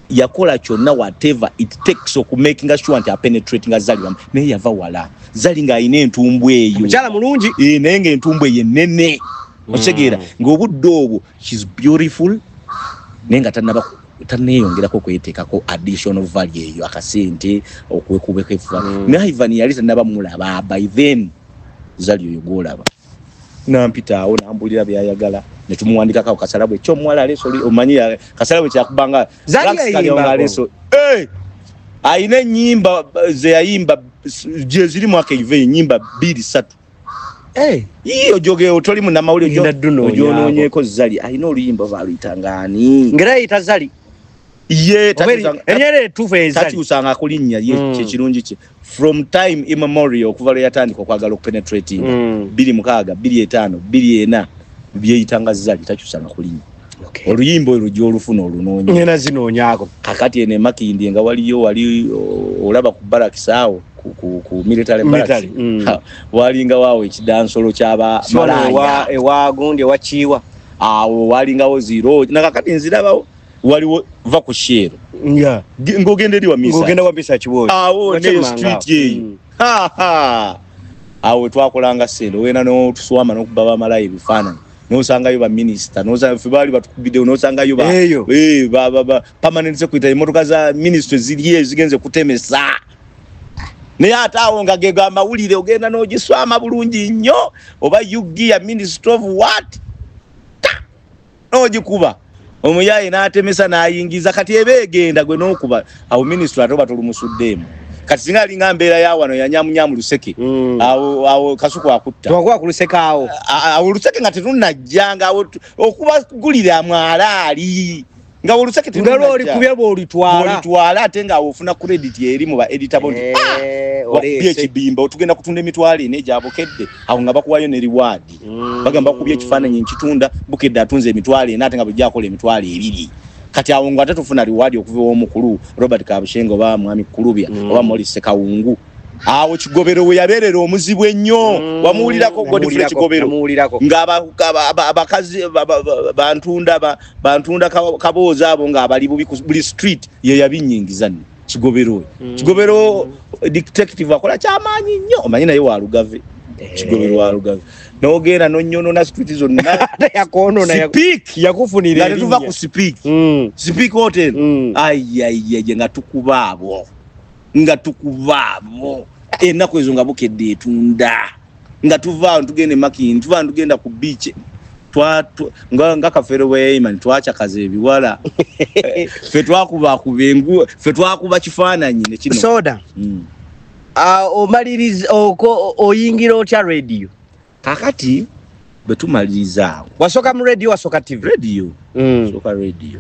yakola kyonna whatever it takes okumakinga sure nti apenetratinga Zali naye yava wala Zali ng'ayina entumbu eyo mukyala mulungi naye ng'entumbu eyo ennene otegeera ng'obudde obwo she's beautiful naye nga tanneeyongerako kweteekako additional value eyo akasente okwekubeko efa naye Ivan yali tannaba mulaba by then Zali oyo gwolaba nampita awo nambulira byayagala netumuwandikako kasalabwe ky'omuwala aleso omanyi kasalabwe kyakubanga Zali aleso ayina ennyimba ze yayimba gye ziri mwaka ive ennyimba 2-3 iyo joge otoli mu namawulire ojonoonyeko Zali ayina oluyimba baluyitangani ngera yita Zali ye enyere tuve Zali takyusanga akulinnya ye kirungi kye from time immemorial okuva lwe yatandika okwagala okupenetrating 26 25 24 byeyitanga Zali takyusanga kulinnya Okay. Oluyimbo olujja olufuna olunoonya. Ngena zinoonyako. Kakati ene Makindi nga wali olaba ku barakisaawo ku military barracks. Walinga waawo ekidansolo ky'aba malaya. Ewa Gundi wachiwa. Awo walingawo zero. Na kakati nzirabawo waliwo va ku shero. Yeah. Ngogende eri wa misa. Ngogenda wa misa chiboyi. Awo ne street ye. Awo twakolanga sendo wena no tuswama no kubaba malaya bifaananyi. Nosangayo ba minister noza fibali batukubide nosangayo ba permanent secretary imotoka za ministry ziliye zigenze kutemesa ne atawo nga gega mawulire ogenda nogiswama bulungi nnyo oba yugia minister of what nogikuba omuyaye natemesa nayingiza kati ebegenda gwe nokuba awo minister atoba tulumusuddemu kati singali ngambera ya wano ya nyamunyamu Luseke awo kasuku akutta twakwa ku Luseke awo Luseke ngati tunajjanga okuba gulira amwalali nga Luseke ngalo oli kubyabo olitwala atenga ofuna credit eri mu ba editor bondi oleye kibimba otugenda kutunda emitwali ne jabokedde awo nga bakuwayo ne reward bagamba kubye kifananyi nkitunda bukedde atunze emitwali ene atenga bujjakola emitwali ebiri kati awo ngate tufuna reward okuva omukulu Robert Kabushengo ba mwami Kulubya oba Maurice Kawungu awo kigobero we yaberera omuzibu ennyo wamuulirako Godfrey kigobero nga abakazi bantunda kabooza abo nga abali buli street ye yabinyingiza kigobero detective akola kyamaanyi nnyo omanyi naye walugave kigobero walugave nogenda nonyono na street zonna yakonona yakufunira nga tuva ku speak hotel ayayye nga tukubabo enako ezo nga bukedde etunda nga tuva tugende Makindi tuva tugenda ku beach nga kafero weman twacha kaze ebiwala fe twakuba kubengu fe twakuba kifaananyi ne kino soda omaliriza oyingira otya radio kakati betumaliriza wasoka mu radio wasoka TV soka radio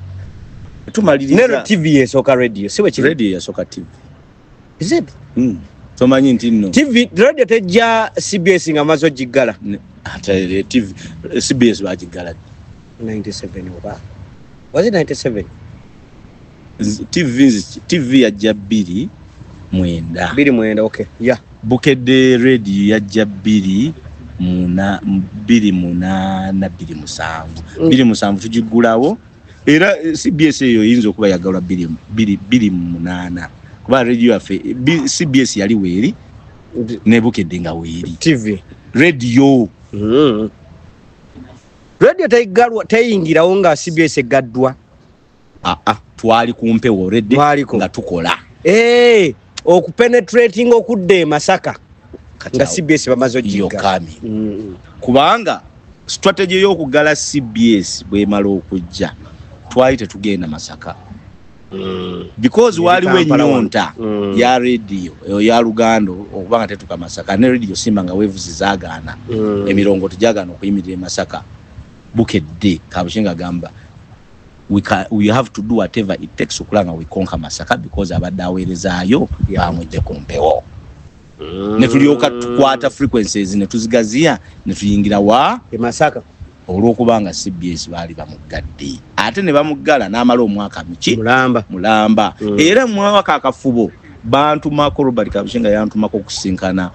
betumaliriza nero TV yesoka radio siwe ki radio yasoka TV is it somanyi ntino TV radio tejja CBS nga mazo jigala ata TV CBS bajigala 97 oba was it 97 TV ya jabiri mwenda okay yeah bukedde radio ya jabiri muna 287 tujigulawo era CBS eyo yinzo kuba yagalwa 288 kuba radio afe CBS yali weri nebukedde nga weri TV radio radio tayingirawo nga CBS egaddwa twali kumpewo radio nga tukola okupenetrating okudde Masaka nga CBS bamazo jiga kubanga strategy y'okugala CBS bwe malo okujja twali tetugenda Masaka because waliwo ennyonta ya radio ya Lugando okubanga tetuka Masaka ne radio simba nga wevuzi zaagaana emirongo tujagaana okuyimirira Masaka bukedde Kabushenga gamba we have to do whatever it takes okulanga we conquer Masaka because abadde aweerezaayo bamwedde ku mpewo ne tulyoka tukwata frequencies ne tuzigaziya ne tuyingira wa Masaka olwokubanga CBS bali bamugadde ate ne bamugala n'amala omwaka miki mulamba era mwaka akafubo bantu mako Robert Kabushenga yantumako kusinkana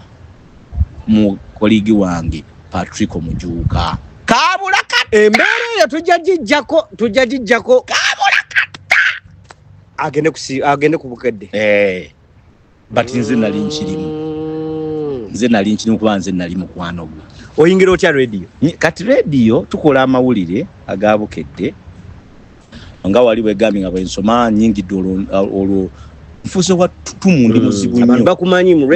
mu koligi wange Patrick Omujuka kabula kata embeera tujjajijjako kabula kata agende ku bukedde but nze nali nkirimu kuba nze nali mukwano gwe oyingira otya radio kati radio tukola amawulire agabukedde nga wali bwegambye nga bwensoma nyingi olwo nfuse wa tumundi muzibu nnyo bakumanyi mu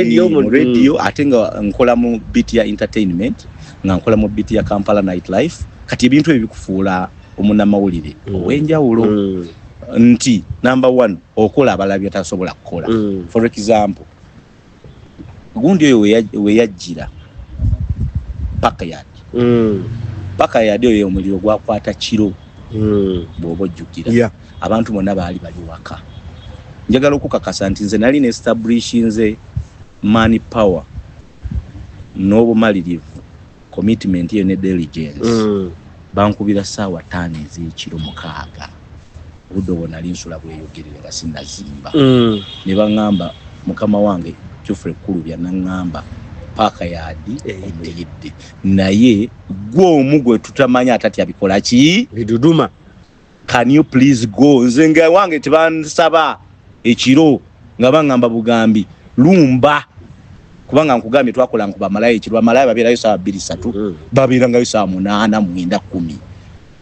radio ate nga nkola mu bit ya entertainment nga nkola mu bit ya Kampala nightlife kati ebintu ebyo bikufuula omunnamawulire ow'enjawulo nti number 1 okola abalabye tasobola kukola for example gundi oyo we yajjira paka yadi oyo omuliro gwakwata kiro bw'oba ojjukira abantu bonna baali bali waka njagala okukakasa nti nze nali ne establishing money power n'obumalirivu commitment ye ne diligence bankubira saawa 5 ez'ekiro 6 budde obwo nali nsula bweyogerere nga sinnazimba ne baŋŋamba mukama wange Geoffrey Kulubya naŋŋamba paaka yaadi eyidde naye gwe omu gwe tutamanya atati abikola ki biduduma. Can you please go? Nze nga wange tebansaba ekiro nga baŋŋamba bugambi lumba kubanga nkugambye twakola nkuba malaya ekiro amalaya babeerayo saa 2-3 babeerangayo saa 8-9-10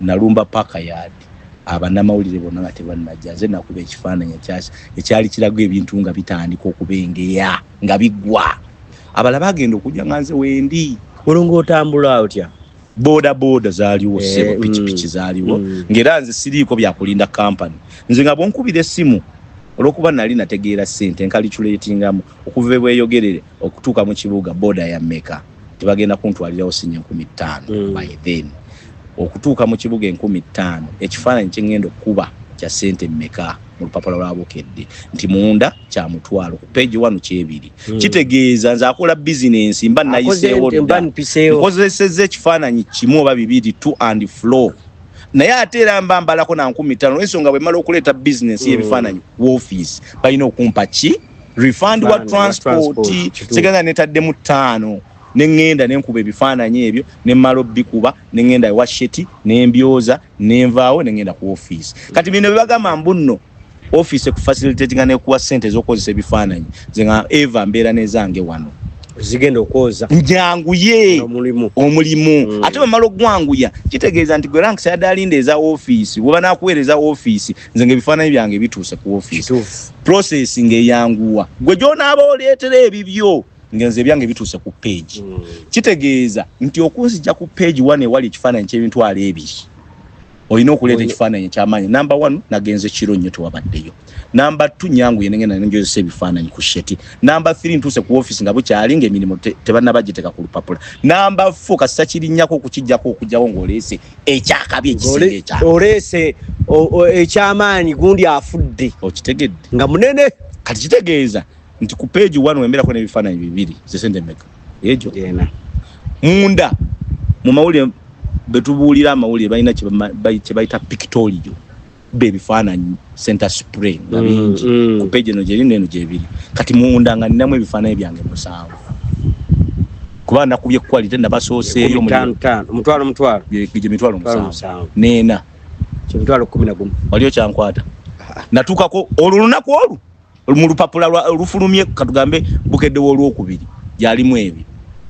nalumba paaka yaadi abanamawulire bonna nga tebannajja nze nakuba ekifaananyi ekyali kirago ebintu nga bitandika okubengeya nga biggwa abala bagenda okujja nga nze wendi olongo otambula otya boda zaaliwo sebo pichi zaaliwo ngera nze siriiko byakulinda company nze nga bonkubira essimu olwokuba nali nategeera ssente encalculatingamu okuva bweyogerere okutuuka mu kibuga boda ya Meka tebagenda kuntwalirawo sinya 15 by then okutuuka mu kibuga 15 ekifaananyi kyengenda okuba kya ssente Meka mu lupapula lwa Bukedde nti munda kya mutwalo ku page 1 kyebiri kitegeeza nze akola business mba nayiseewo nkozesezza ekifaananyi kimu oba bibiri to and flow naye ate era mbambalako na 15 ensonga bwe mala okuleeta business y'ebifaananyi office balina okumpa ki refund wa transport segenda netaddemu 5 nengenda nenkuba ebifaananyi ebyo nemmalo bikuba nengenda ewa sheti nembyoza nenvaawo nengenda ku office kati bino bibagamba mbunno office ku facilitating ne kuwa sente z'okozesa ebifaananyi nze nga Eva mbeera nezange wano zigenda okwoza njanguye omulimu ate bamala ogwanguya kitegeeza nti gwe ranks yadalinda eza office woba nakuweereza office nze nga ebifaananyi byange bituuse ku office processing eyanguwa gwe gy'onaaba oleetera ebibyo ngenze byange bituuse ku page kitegeeza nti okunzijja ku page 1 ewali ekifaananyi ky'ebintu ebiri olina okuleeta ekifaananyi eky'amaanyi number 1 nagenze kiro nnyo tewabaddeyo number 2 nyangu yenengenda nenjozesa ebifaananyi ku sheti number 3 ntuuse ku office nga bukyali ng'emirimu tebannabagiteeka ku lupapula number 4 kasita kirinnyako okukijjako okujjawo ng'oleese ekyakabi ekisinga ekyaka oleese ekyamaanyi gundi afudde okitegedde nga munene kati kitegeeza nti ku page 1 wembeerako n'ebifaananyi bibiri zesente Meka egyo munda mu mawulire betubuulira amawulire balina kye bayita pictorial bebifaananyi center spray nga bingi ku page eno gyeri neno gyebiri kati munda nga ninamu ebifaananyi byange 7 kuba nakubye quality nabasooseeyo omutwalo gye mitwalo 7 neena kimitwalo 11 waliyo kyankwata natuukako olunaku olu mu lupapula lufulumye katugambe Bukedde w'olwokubiri gyalimu ebyo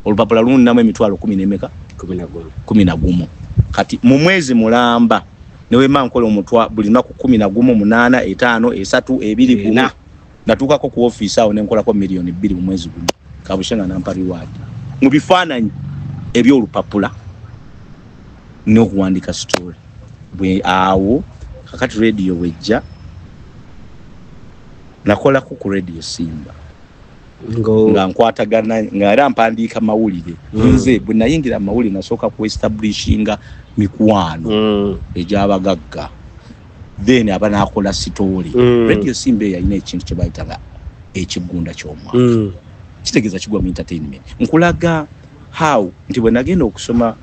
olupapula luno namu emitwalo 10 n'emeka 11 kati mu mwezi mulamba newe mankola omutwa buli naku 11 8 5 3 2 1 natuukako ku office awo nenkolako milioni 2 mu mwezi gumu kabushenga nampa reward mu bifaananyi ebyolupapula n'okuwandika story bwe awo kakati radio wejja nakola ku radio Simba nga nkwatagana nga era mpandiika mawulire nze bwe nayingira mawulire nasooka ku establishinga mikwano egy'abagagga then aba nakola story radio Simba yalina ekintu kye bayitanga ekigunda ky'omwaka kitegeeza kigwa mu entertainment nkulaga how nti bwe nagenda okusoma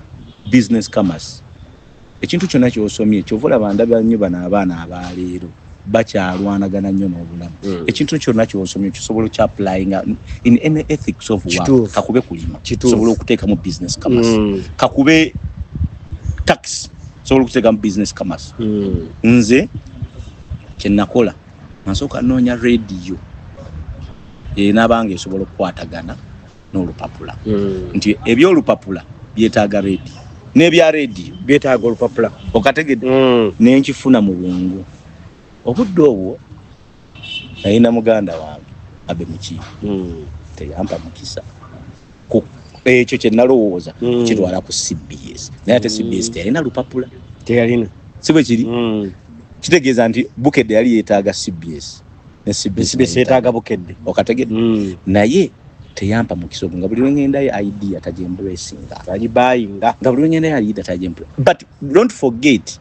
business commerce ekintu kyonna ky'osomye kyovula bandabya nnyo bano abaana abaleero bakyalwanagana nnyo n'obulamu ekintu kyonna ky'osomye kisobola applying in any ethics of work kakube kulima kisobola okuteeka mu business commerce kakube tax sobola okuteeka mu business commerce nze kye nakola nasooka noonya radio n'abanga esobola okukwatagana n'olupapula nti ebyolupapula byetaaga radio n'ebya radio byetaaga olupapula okategedde nenkifuna mu bwongo obudde obwo nalina muganda wange abe muki teyampa mukisa ku ekyo kye nalowooza kitwala ku CBS naye ate CBS teyalina lupapula teyalina si bwe kiri kitegeeza nti Bukedde yali yeetaaga CBS ne CBS yeetaaga Bukedde okategedde naye teyampa mukisa nga buli lwengendayo idea tajembracinga alibayinga nga buli lwengendayo alida tajembra but don't forget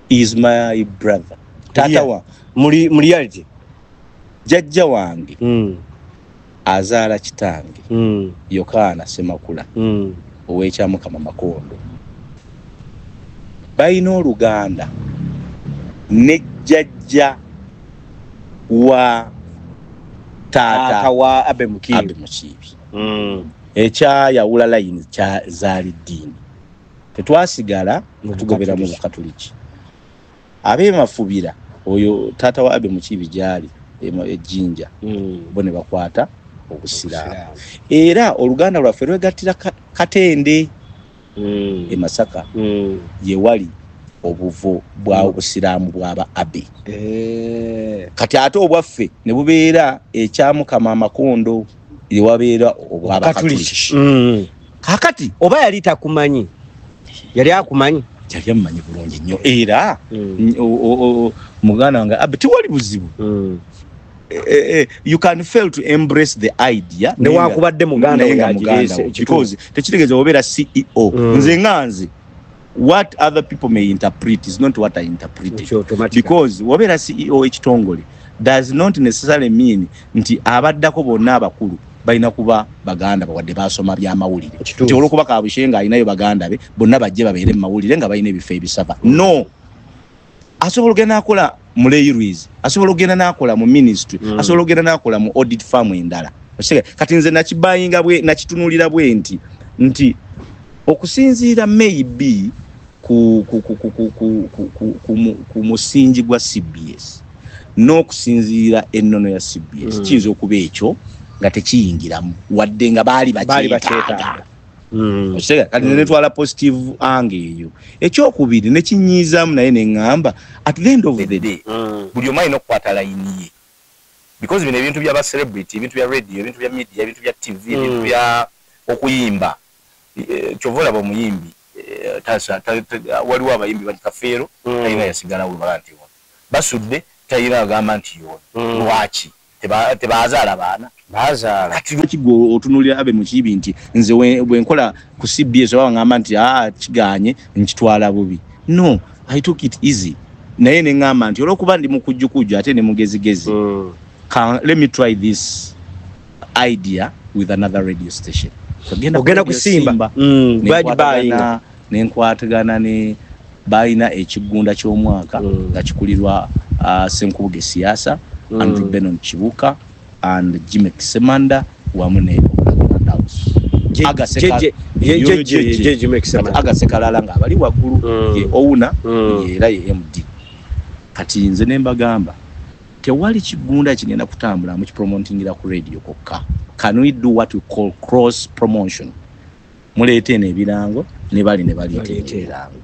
is my brother tata wa muri reality jajja wange azaala kitange Yokaana Semakula ow'ekyamukama Makondo balina Oluganda ne jjajja wa taata wa Abe Mukiibi. Ekyayawula layini kya zaali ddiini. Tetwasigala tugobera mu Bukatuliki. Ab'emafubira oyo taata wa Abe Mukiibi gyali ejjinja bo ne bakwata obusiraamu. Era Oluganda lwaffe lwegattira Katende e Masaka ye wali obuvo bwa obusiraamu bw'aba Abe. Kati ate obwaffe ne bubeera ekyamukama Amakondo ye wabeera obw'Abakatuliki. Kakati oba yali takumanyi yali akumanyi yali amanyi bulungi nnyo era muganda wange Abe tiwali buzibu. You can fail to embrace the idea ne wakubadde muganda because tekitegeeza obeera CEO nze nganze what other people may interpret is not what I interpret because wabeera CEO ekitongole does not necessarily mean nti abaddako bonna abakulu balina kuba baganda bawadde basoma by'amawulire nti olwokuba Kabushenga alinayo baganda be bonna bajje babeere mu mawulire nga balina ebifo ebisava. No, asobola ogenda nakola mu Lairies, asobola ogenda nakola mu ministry, asobola ogenda nakola mu audit firm endala. Kati nze nakibayinga bwe nakitunulira bwe nti okusinziira maybe ku musingi gwa CBS n'okusinziira ennono ya CBS kiyinza okuba ekyo nga tekiyingiramu wadde nga baali bakyetaaga. Kati netwala positive ange eyo. Ekyokubiri nekinyiizaamu naye neŋŋamba at the end of the day buli omu alina okukwata layini ye because bino ebintu by'aba celebrity, ebintu bya radio, ebintu bya media, ebintu bya TV, ebintu bya okuyimba kyova olaba omuyimbi waliwo abayimbi bali Kafeero talina yasigalawo lubalanti basudde talina agamba nti yono lwaki tebazaala baana bazaala. Kati lwekigo otunulira Abe Mukiibi nti nze bwenkola ku CBS oba ngamba nti kiganye nkitwala bubi. No, I took it easy. Naye ne ngamba nti olwokuba ndi mukujjukujju ate ne mugezigezi let me try this idea with another radio station. Ogenda kusimba nenkwatagana ne bayina ekigunda ky'omwaka nga kikulirwa Senkubuge Siasa Andrew Benon Kibuka and Jimmy Kisemanda wamu ne Agasekalala nga abali waggulu ye Ouna era ye MD. Kati nze ne mbagamba tewali kigunda kigenda kutambula mu kipromotingira ku radio kokka. Can we do what we call cross promotion? Muleete n'ebirango ne bali ne baleeta ebirango.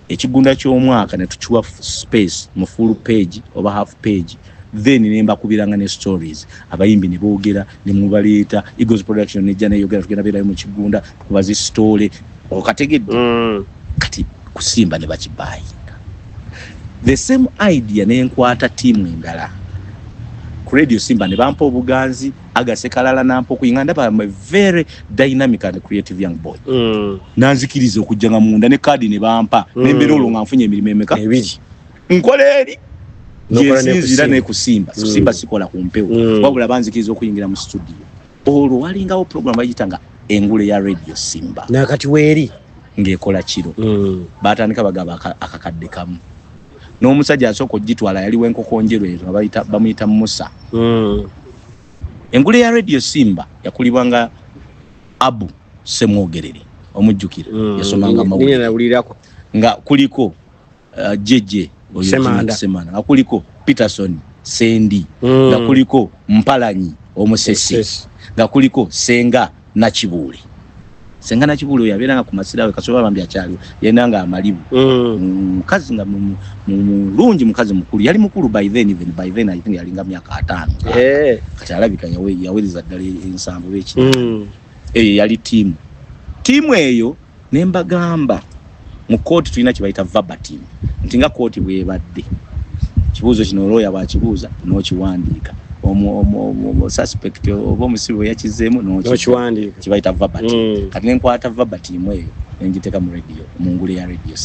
Ekigunda ky'omwaka ne tukiwa space mu full page oba half page, then nemba kubiranga ne stories abayimbi ne boogera ne mubaleeta Eagles Production ne jana yogera tugenda berayo mu kigunda tukubazi story okategedde. Kati kusimba ne bakibayinga the same idea ne nkwata team endala ku radio Simba ne bampa obuganzi Agasekalala nampa okuyinga ndaba a very dynamic and creative young boy. Nanzikiriza okujjanga munda ne kadi ne bampa nembera olwo nfunye emirimu emeka ebiri nkole eri yesinzira ne kusimba kusimba sikola ku mpewo wabula banzikiriza okuyingira mu studio olwo walingawo program bayitanga engule ya radio Simba na kati weeri ngekola kiro batandika bagaba akakadde kamu n'omusajja asoko gitwala yali wenkokonjero ezo bamuyita Musa. Engule ya radio Simba yakulibwanga Abu Semwogerere omujjukira yasomanga mawulire nawulirako nga kuliko Jeje Semana nga kuliko Peterson Sendi nga kuliko Mpalanyi Omusesi nga kuliko Senga Nakibule. Senga Nakibule yabeeranga ku masirawe kasoba bambi akyali yenanga amalibu mukazi nga mulungi mukazi mukulu yali mukulu by then I think yalinga myaka 5 kati alabika yaweriza ddala ensanvu beki yali timu eyo nembagamba mu court tulina kibayita verbatim nti nga court bwebadde kibuuzo kino lawyer bwakibuuza n'okiwandiika suspect oba omusibe yakizeemu n'okiwandiika kibayita verbatim. Kati nenkwata verbatim eyo nenjiteka mu radio mu ngule ya radio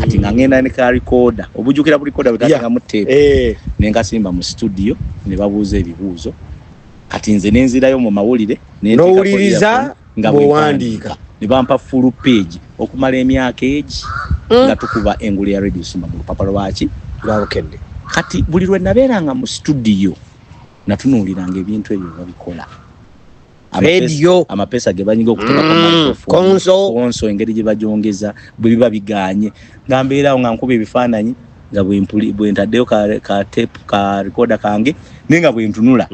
kati nga ngenda ne ka recorder obujukira bu recorder butanga mu tape nengasimba mu studio ne babuuza ebibuuzo kati nze nenzirayo mu mawulire n'owuliriza nga bwewandiika ne bampa full page okumala emyaka egi nga tukuba engulu ya radio simba mu lupapula lwaki lwabukedde kati buli lwe nabeeranga mu studio natunuuliranga ebintu ebyo babikola radio amapesa ge banyiga okutoka ku microphone konso engeri gye bajongeza bwe biba biganye nga mbeerawo nga nkuba ebifaananyi nga bwe ntaddeyo ka tape ka recorder kange nenga bwe ntunula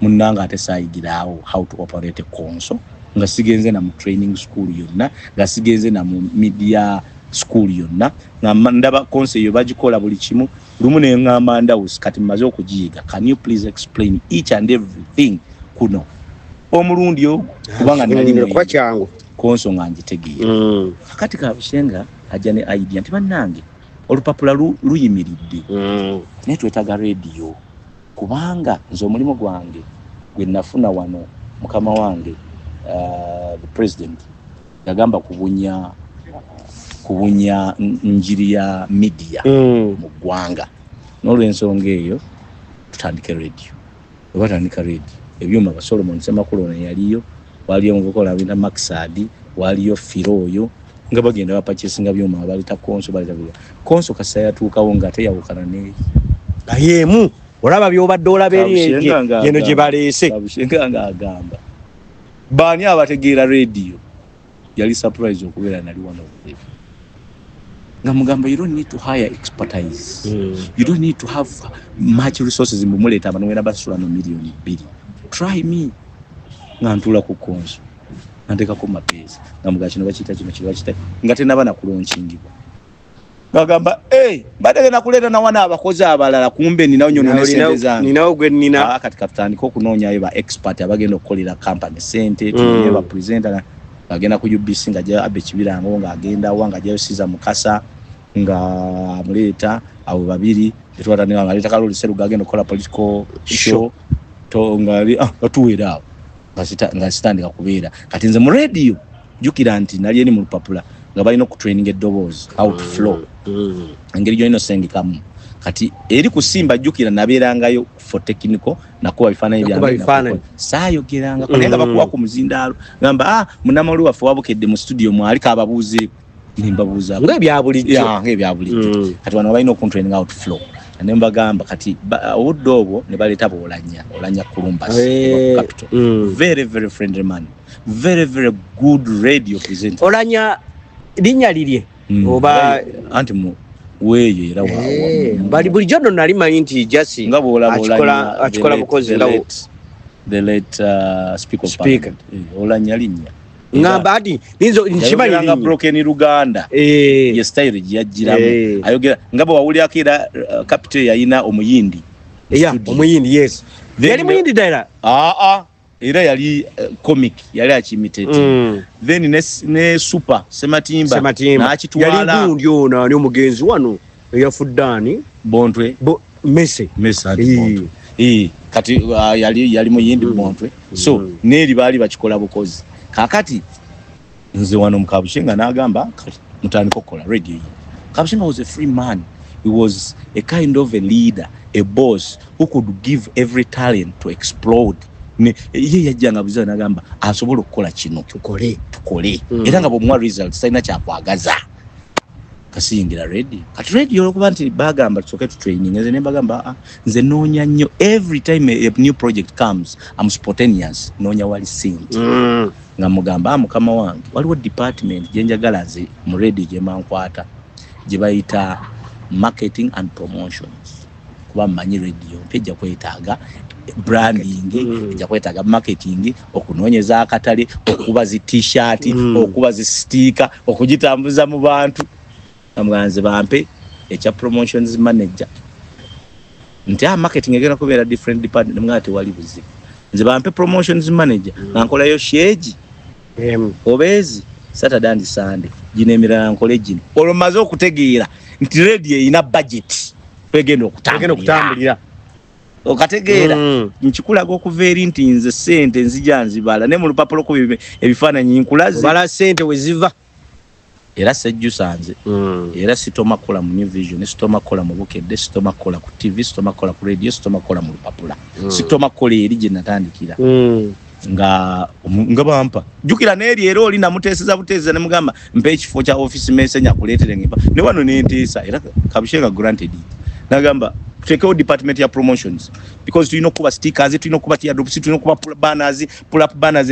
munnanga ate saayigiraawo how to operate a console nga sigenze na mu training school yonna nga sigenze na mu media school yonna nga ndaba console yo bagikola buli kimu lumu ne ngamba Ndawusi kati mmaze okugiyiga, can you please explain each and everything kuno omulundi ogwo kubanga nali kwa kyangu console nga ngitegeera kakati Kabushenga ajja ne idea nti bannange olupapula luyimiridde naye twetaaga radio kubanga nze omulimu gwange gwe nafuna wano mukama wange the president yagamba kubunya njiri ya media mu ggwanga n'olw'ensonga eyo tutandike radio batandika radio ebyuma ba Solomon Semakolona yaliyo waliyo mukola bina Maxadi waliyo Firoyo nga bagenda bapakisinga byuma balita konso kasaya tuukawo nga teyawukana ne ayemu olaba byobadde olaberi yeno gye baleese Kabushenga nga agamba bani abategeera radio yali surprise okubeera nali wano nga mugamba you don't need to hire expertise you don't need to have much resources mbumuleta abanwera basula no million 2 try me nga ntula ku konso ndeka ko mapesa nga mugachi no bachita nga tena bana kulonchingibwa bagamba badege nakuleta na wana abakozi abalala kumbe ninawo nyono nesente zangu ninawo gwe nina katika tutandika okunoonya eba expert abagenda okukolera company sente tuneba presenter agenda ku UBC nga jya abe kibirango nga agenda wanga jya siza mukasa nga muleta abo babiri etwata ne nga leta kaloli seruga agenda okola political show to ngali atuwera nga sitandika kubeera kati nze mu radio jukira nti nali eni mu lupapula nga balina ku training eddoboozi how to flow engeri gyolina osengekamu kati eri kusimba jukira nabeerangayo for technical nakuba bifaananyi byange saayogeranga naye nga bakuwa ku muzindaalo ngamba munamolu waffe wabukedde mu studio mwali kababuuzeeko nimbabuuza ng'ebyabulijjo kati wano balina okuntraining how to flow ne mbagamba kati obudde obwo ne baleeta olanya Columbus capital very very friendly man very very good radio presenter olanya linnya lirye oba anti mu weeyo era bali bulijjo nno nali manyi nti jasi nga bw'olaba akikola bukozi nga the late speaker olanya linnya ngamba ati ninzo nchimanyi nga broken Luganda ye style yajiramu ayogera ngabo wawuli akira capital yayina omuyindi omuyindi yes yali muyindi daira era yali comic yali achimitating then ne super sematimba n'akitwala yali ndio nani omugenzi wano eyafudani Bontwe Messi kati yali muyindi Bontwe so neri bali bakikola bukozi kakati nze wano Kabushenga n'agamba mutandika okukola radio yi. Kabushenga was a free man. He was a kind of a leader, a boss who could give every talent to explode. Ye yajjanga buza n'agamba asobola okukola kino tukole era nga bw'omuwa results talina kyakwagaza kasiyingira radio kati radio okuba nti bagamba tusoke tu training nze ne bagamba nze noonya nnyo every time a new project comes I'm spontaneous noonya wali sente nga mugamba mukama wange waliwo department gye njagala nze mu radio gye mankwata gye bayita marketing and promotions kuba mmanyi radio mpejja kwetaaga branding ejja kwetaaga marketing okunoonyeza akatale okuba zi t-shirt okuba zi sticker okugitambuza mu bantu amwanze bampe echa promotions manager nti marketing egera kubeera different department mwate wali buzi nze bampe promotions manager nankola yo sheji obezi Saturday and Sunday gine emirala nkole gino olomaze okutegeera nti radio ina budget pegenda okutambulira okategeera nkikulaga okuva eri nti nze sente nzija nzibala ne mu lupapula ku ebifaananyi nkulaze bala sente weziva era sejjusanze era sitomakola mu New Vision sitomakola mu Bukedde sitomakola ku TV sitomakola ku radio sitomakola mu lupapula sitomakola eri gye natandikira nga bampa jukira neri era oli namuteseza buteza ne mugamba mpe ekifo kya office messenger kuletere ngipa ne wano nentisa era Kabushenga granted nagamba tutekewo department ya promotions because tulina okuba stickers tulina okuba teardrops tulina okuba banners pull up banners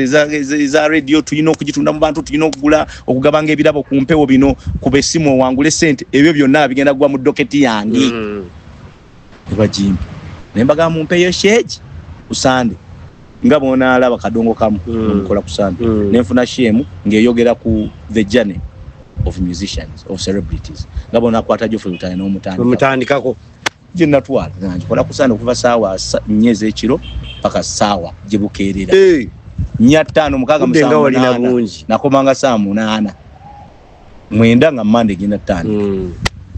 za radio tulina okugitunda mu bantu tulina okugula okugabanga ebirabo ku mpewo bino kubesimu wangule sente ebyo byonna bigenda gwa mu doketi yange ebajimbi nembaga mu mpeyo sheji usande ngabona alaba kadongo kamu nkola kusande nenfuna shemu ngeyogera ku the journey of musicians of celebrities ngabona kwata jofu lutane no mutandikako jinna twala nanje kola kusande kuva sawa nyeze ekiro paka sawa jibukerera nya 5 mukaga musamu nakomanga samu 8 mwenda nga mande gina 5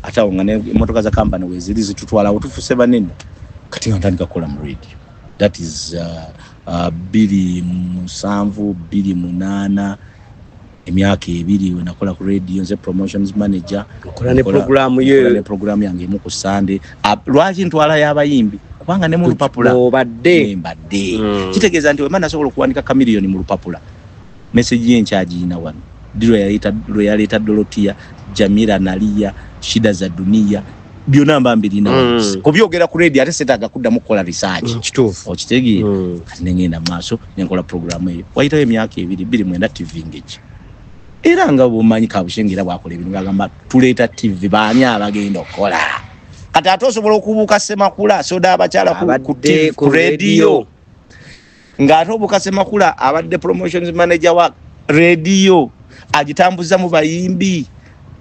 ata ongane motoka za company wezili zitutwala utufuse banene kati ngandika kola mu radio that is 2 emyaka 2 nakola ku radio nze promotions manager kola ne program yange mu ku Sunday lwaji ntwala yabayimbi kubanga ne mu lupapula badde kitegeza nti wemana sobola kuandika kamiliyoni mu lupapula message yencharge ina wano diro yaleta Dorotia Jamila Nalia shida za dunia byo namba mbili na kubyogera ku radio ate setaga kudda mukola research kitufu okitegi nengenda maso nenkola program eyo waita emyaka 2 mwenda TV ngechi era nga bumanyi Kabushengira bwakola ebintu ngagamba tuleta TV baani abagenda okola kati atosobola okubuka Semakula soda abachala ku radio nga atobuka Semakula abadde promotions manager wa radio agitambuza mu bayimbi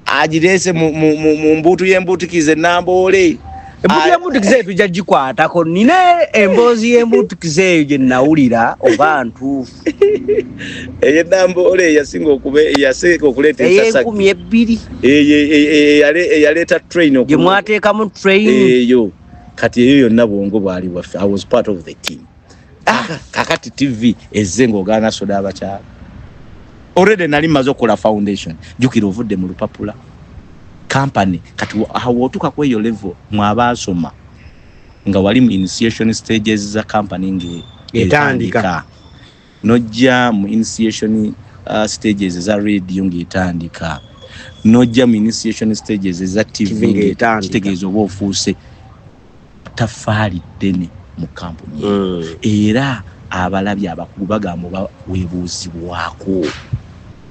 ajirese mu mbutu yembutikize nambole embutu yembutikize tujajikwata ko nine embozi yembutikize je nawulira obantu eye nambole yasinga okube yaseko okuleta sasa 12 yaleta train okuje mwateka mu train eyo kati eyo yonna bongo bali wafe I was part of the team kakati TV ezengo gana soda abacha already nali mazo kola foundation jukira ovudde mu lupapula company kati hawotuka kwa hiyo level mwabasoma nga wali mu initiation stages za company nge etandika nojja mu initiation stages za radio nge etandika nojja mu initiation stages za TV nge etandika kitegezo obufuuse tafali dene mu company era abalabya abakulu bagamba webuuzibwako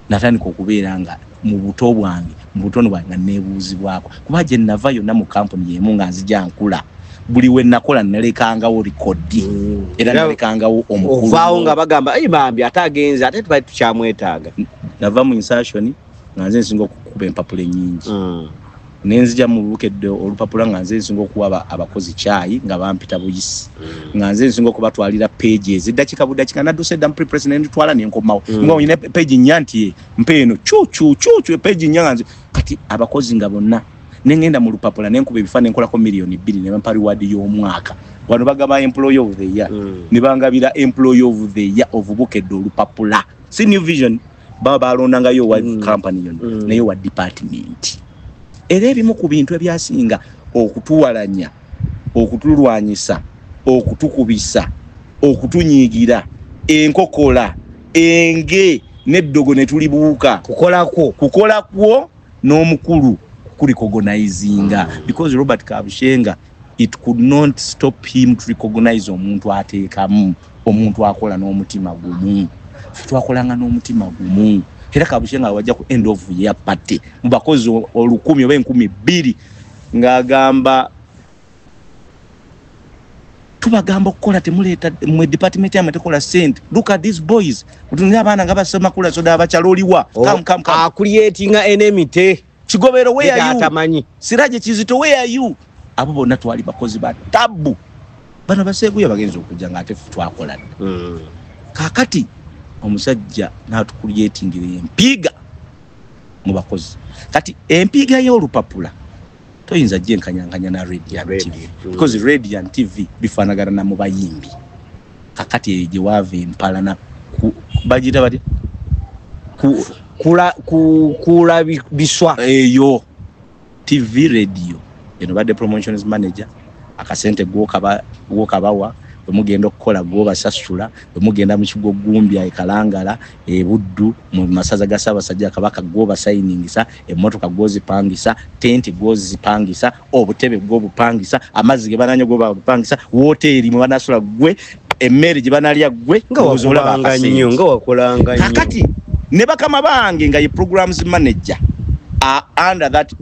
natandika okubeera nga mu buto bwange mu butono bwange nebuuzibwako kuba je navayo na mu company yemu nga nzija nkula buli we nakola nalekangawo record era nalekangawo omukulu ovaawo nga bagamba bambi atagenze ate tuba tukyamwetaaga nava mu insertion nga nze nsinga okukuba empapula nyingi nenzija mu bukedde olupapula nga nze nsinga okuwa abakozi chai nga bampita buyisi nga nze nsinga okubatwalira pages dakika budakika naduse dam president twala nenkomawo nga oyine page nyanti mpeno chuchu page nyanzi kati abakozi nga bonna nengenda mu lupapula nenkuba ebifane nkola ko million 2 ne bampari wadi y'omwaka wano bagaba employee of the year ne bangabira employee of the year of bukedde olupapula si new vision baba alondanga yo wa company yono nayo wa department era ebimu ku bintu ebyasinga okutuwalanya okutulwanyisa okutukubisa okutunyigira enkokola enge neddogo netulibuuka kukola kwo n'omukulu kuli recognizinga because Robert Kabushenga it could not stop him to recognize omuntu ateekamu omuntu akola n'omutima gumu twakolanga n'omutima gumu era Kabushenga wajja ku end of year party mubakozi 10 oba 12 ngagamba tubagamba okukola temuleta mu department ya matekola sent look at these boys kutunga abana nga basoma kula soda abachaloliwa come creating enemy Kigobero where are you atamanyi Siraje Kizito where are you abo bonna twali bakozi ba tabu bano baseguye bagenzo okujanga ate twakola kakati omusajja natukuliyetingire empiga mu bakozi kati empiga y'olupapula toyinza je nkanyanganya na Radiant TV because Radiant TV bifanagana na mubayimbi kakati eje wave empalana bajita bati kula biswa eyo TV radio eno bade promotions manager akasente gwokabawa bemugenda okukola gwobasasula bemugenda mu kigo Gumbya ekalangala Buddu mu masaza ga Ssaabasajja Kabaka gwobasayiningisa emmotoka gwozipangisa tenti gwozipangisa obutebe gwobupangisa amazzi ge bananya gwobupangisa woteri mu banasula gwe emmere gye banalya gwe nga wakolanga nnyo kakati ne bakama bange nga ye programs manager under that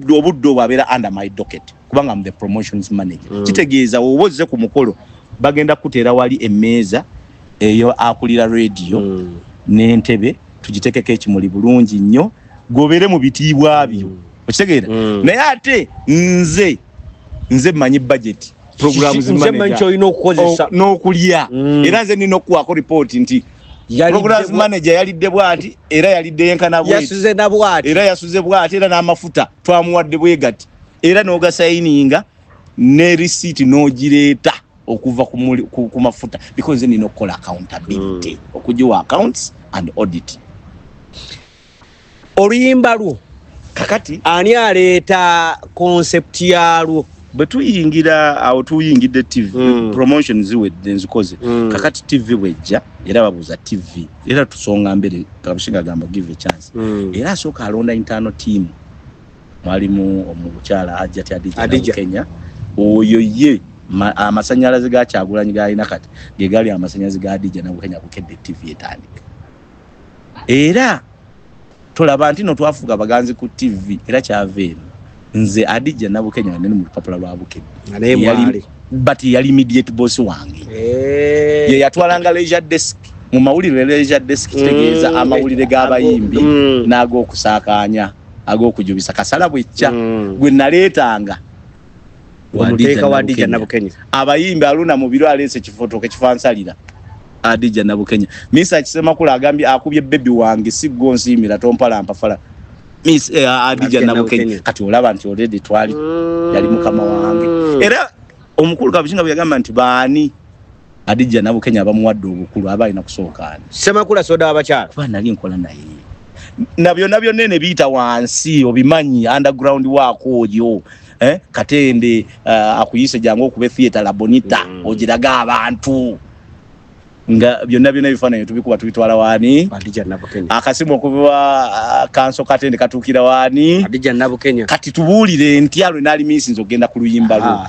obuddo bwabera under my docket kubanga I'm the promotions manager kitegeeza wowoze ku mukolo bagenda kuteera wali emmeeza eyo akulira radio n'entebe tugitekeko ekimuli bulungi nnyo gobere mu bitiibwa byo okitegeera naye ate nze manyi budget programs manager olina okukozesa n'okulya era nze nina okuwaako report nti programs manager yalidde bwati era yalidde yenkana bwati yasuze na bwati era yasuze bwati era n'amafuta twamuwadde bwegati era n'ogasayininga ne receipt n'ogireeta okuva ku mafuta because nina okukola accountability okujiwa accounts and audit oluyimba lwo kakati ani aleeta concept yalwo betuyingira awo tuyingidde TV promotions ziwedde nzikoze kakati TV wejja era babuza TV era tusonga mbere kabishinga gamba give a chance era soka alonda internal team mwalimu omukyala Hajjati Adija Kenya oyo ye amasanyalaze ga Kyagulanyi galina kati ge gali amasanyalaze ga Adija na Kenya kukedde TV etandika era tolaba ntino twafuga baganzi ku TV era kyaveno nze Adija Nabukenya nene mu papula lwa Bukenya but yali immediate boss wange ye yatwalanga leisure desk mu mawulire leisure desk kitegeeza amawulire g'abayimbi nago okusakanya ag'okujubisa kasala bwecca gwe naleetanga wamuteeka wa Adija Nabukenya abayimbi aluna mu biro alese kifoto kekifansalira Adija Nabukenya misa kisema kula agambye akubye baby wange siggo nsimira tompala mpafala Miss Adija Nabukenya kati olaba nti already twali yali mukama wange era omukulu kabishinga byagamba nti baani Adija Nabukenya abamuwadde obukulu abalina kusookana Semakula soda abakyala bana ali nkola naye nabyo nene biyita wansi obimanyi underground wako oyo Katende akuyise jangu okube theater la Bonita ogiraga abantu nga byonna bifaananyi tubikuba tubitwala wani Adija Nabukenya akasimu okuva kanso Katende katukira wani Adija Nabukenya kati tubuulire ntyalo nali misinzo genda ku luyimba lwo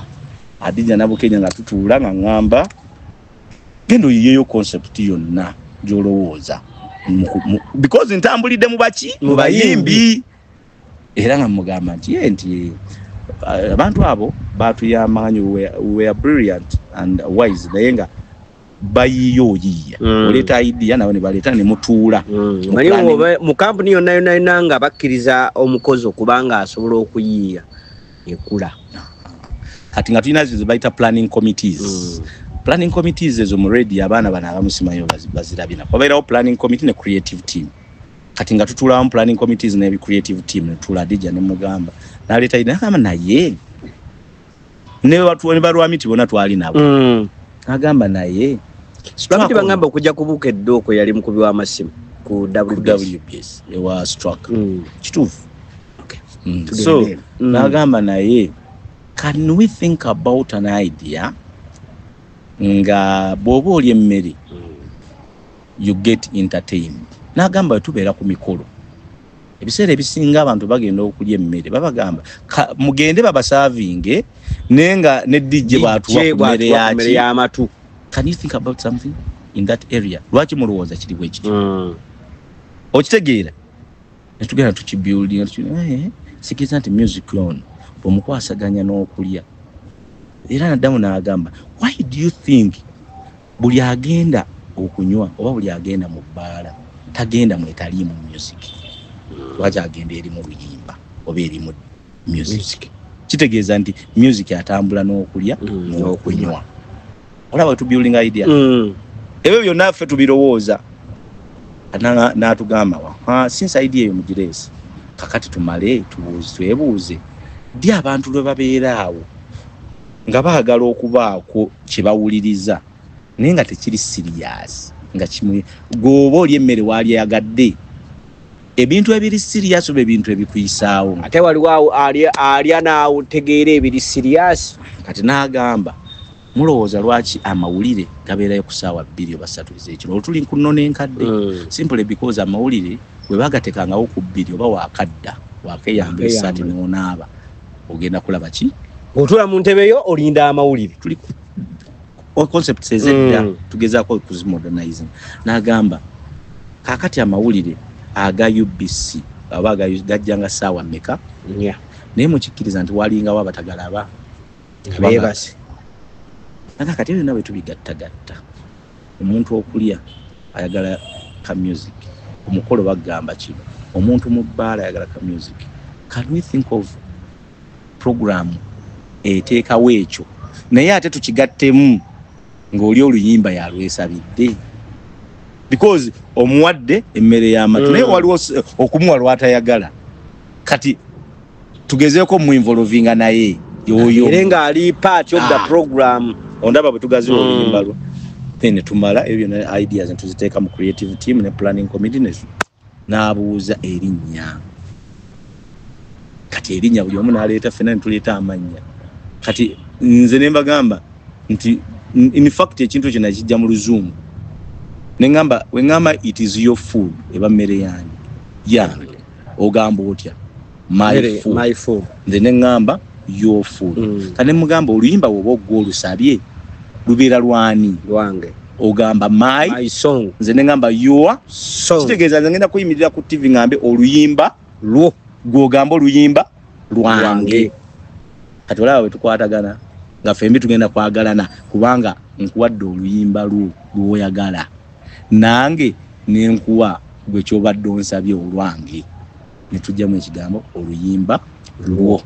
Adija Nabukenya nga tutuula nga ngamba gendo yeyo concept yonna gyolowooza because ntambulidde mu bayimbi era nga mugamba nti abantu abo batuyamaanyi we are brilliant and wise naye nga bayiyoyiya oleta idea nawe ne baleta ne mutuula mu company yonna nga bakkiriza omukozi okubanga asobola okuyiya ekula kati nga tulina zizo bayita planning committees planning committees ezo mu radio abaana bana abamusimayo bazirabina kwabairawo planning committee ne creative team kati nga tutulamu planning committees ne creative team ne tula Adija ne mugamba naleta idea kama naye ne watu ne barwamiti bona twali nabo agamba naye Strati bangamba okujja kubuka eddoko yali mukubi wa masimu ku WBS ewa stroke kitufu okay so nagamba naye can we think about an idea nga bobo oli emmere you get entertained nagamba tubeera ku mikolo ebiseera ebisinga abantu bagenda okulya emmere babagamba mugende babasavinge nenga ne DJ bwatuwa ku mmere y'amatu. Can you think about something in that area? Lwaki mulowooza kiri bwe kiti okitegeera netugenda tukibuilding sikiza nti music loan omukwasaganya n'okulya era naddamu n'agamba why do you think buli agenda okunywa oba buli agenda mu bbaala tagenda mu etali mu music lwaki agenda eri mu luyimba oba eri mu music kitegeeza nti music atambula n'okulya n'okunywa olaba tu building idea ebyo byonna ffe tubirowooza n'atugamba since idea yo mugiresi kakati tumale twebuuze ddi abantu lwe babeera awo nga baagala okubaako kye bawuliriza naye nga tekiri serious nga kimwe gwoba oli emmere waalyagadde ebintu ebiri serious oba ebintu ebikuyisaawo ate waliwo alya naawo tegeera ebiri serious kati n'agamba mulowooza lwaki amawulire gabeerayo ku ssaawa 2 oba 3 ez'ekiro olutuli kuno n'enkadde simply because amawulire bwe bagatekangawo ku 2 oba wakadda wakeyamba esaati n'onaaba ogenda kulaba ki otula mu ntebe yo olinda amawulire tuli concept ezedda tugezaako kuzimodernizing n'agamba kaakati amawulire aga UBC aba gajjanga ssaawa mmeka naye mukikkiriza nti walingawo abatagalaba beebase naga kati ebyo nawe tubigattagatta omuntu okulya ayagala ka music omukolo bagamba kino omuntu mu bbaala ayagala ka music. Can we think of program eteekawo ekyo naye ate tukigattemu ng'oli oluyimba yalwesabidde because omuwadde emmere y'amatu naye waliwo okumuwa lwatayagala kati tugezeeko mu involvinga naye yoyo erenga ali part of the program ondaba bwe tugaziwa oluyimba lwo then tumala ebyo na ideas ntuziteeka mu creative team ne planning committee n'abuuza erinnya kati erinnya buli omu n'aleeta ffenna netuleeta amannya kati nze ne mbagamba nti in fact ekintu kyo nakijja mu luzungu nengamba wengamba it is your food eba mmere yange ogamba otya my food nze nengamba your food kane mugamba oluyimba woba ogwo olusabye lubeera lwani lwange ogamba my song nze nengamba your song kitegeeza nze ngenda kuyimirira ku TV ngambe oluyimba lwo gwogamba oluyimba lwange kati olaba bwe tukwatagana nga fembi tugenda kwagalana kubanga nkuwadde oluyimba lwoyagala nange nenkuwa gwe kyobadde onsabye olwange netujjamu ekigambo oluyimba lwo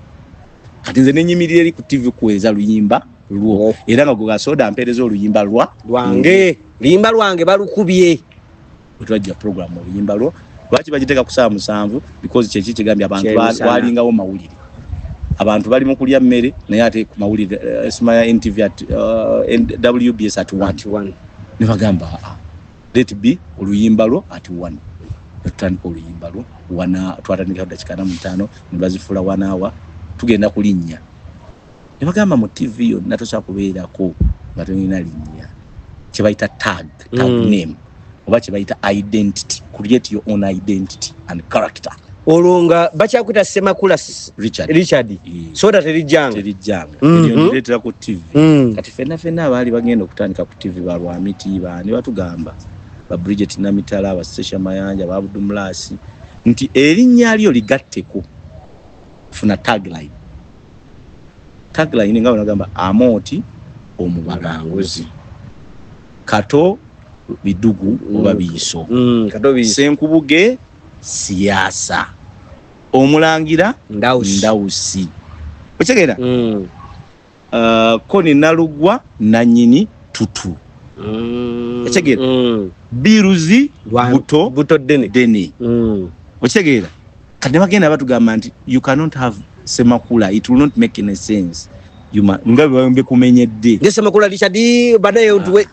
kati nze nenyimirira eri ku TV kuweza luyimba lwo era nga gwe gasoda mpereza oluyimba lwange luyimba lwange balukubye otwajja program oluyimba lwo lwaki bagiteeka ku saa 7 because kyeki kigambye abantu balingawo mawulire abantu bali mu kulya mmere naye ate ku mawulire Smaya NTV at WBS at 1 ne bagamba let be oluyimba lwo at 1 tutandika oluyimba lwo twatandika dakika 5 ne bazifula 1 hour tugenda kulinnya ne bagamba mu TV yo natosa kubeerako nga tulina linnya kye bayita tag name oba kye bayita identity create your own identity and character olonga bakyakwita Semakula Richard soda terijjanga ndiretera ku TV kati fenna abaali bagenda okutandika ku TV balwamiti bani batugamba ba Bridget Namitala ba Sesha Mayanja ba Abdul Mlasi nti erinnya lyo ligatteko funa tagline nga banagamba Amoti omubalanguzi Kato bidugu oba biiso Senkubuge siasa omulangira ndausi okitegeera Koni Nalugwa nanyini tutu okitegeera Biruzi buto deni okitegeera kati bagenda batugamba nti you cannot have Semakula, it will not make any sense ngabe kumenyedde nge Semakula Richard badaye utuwe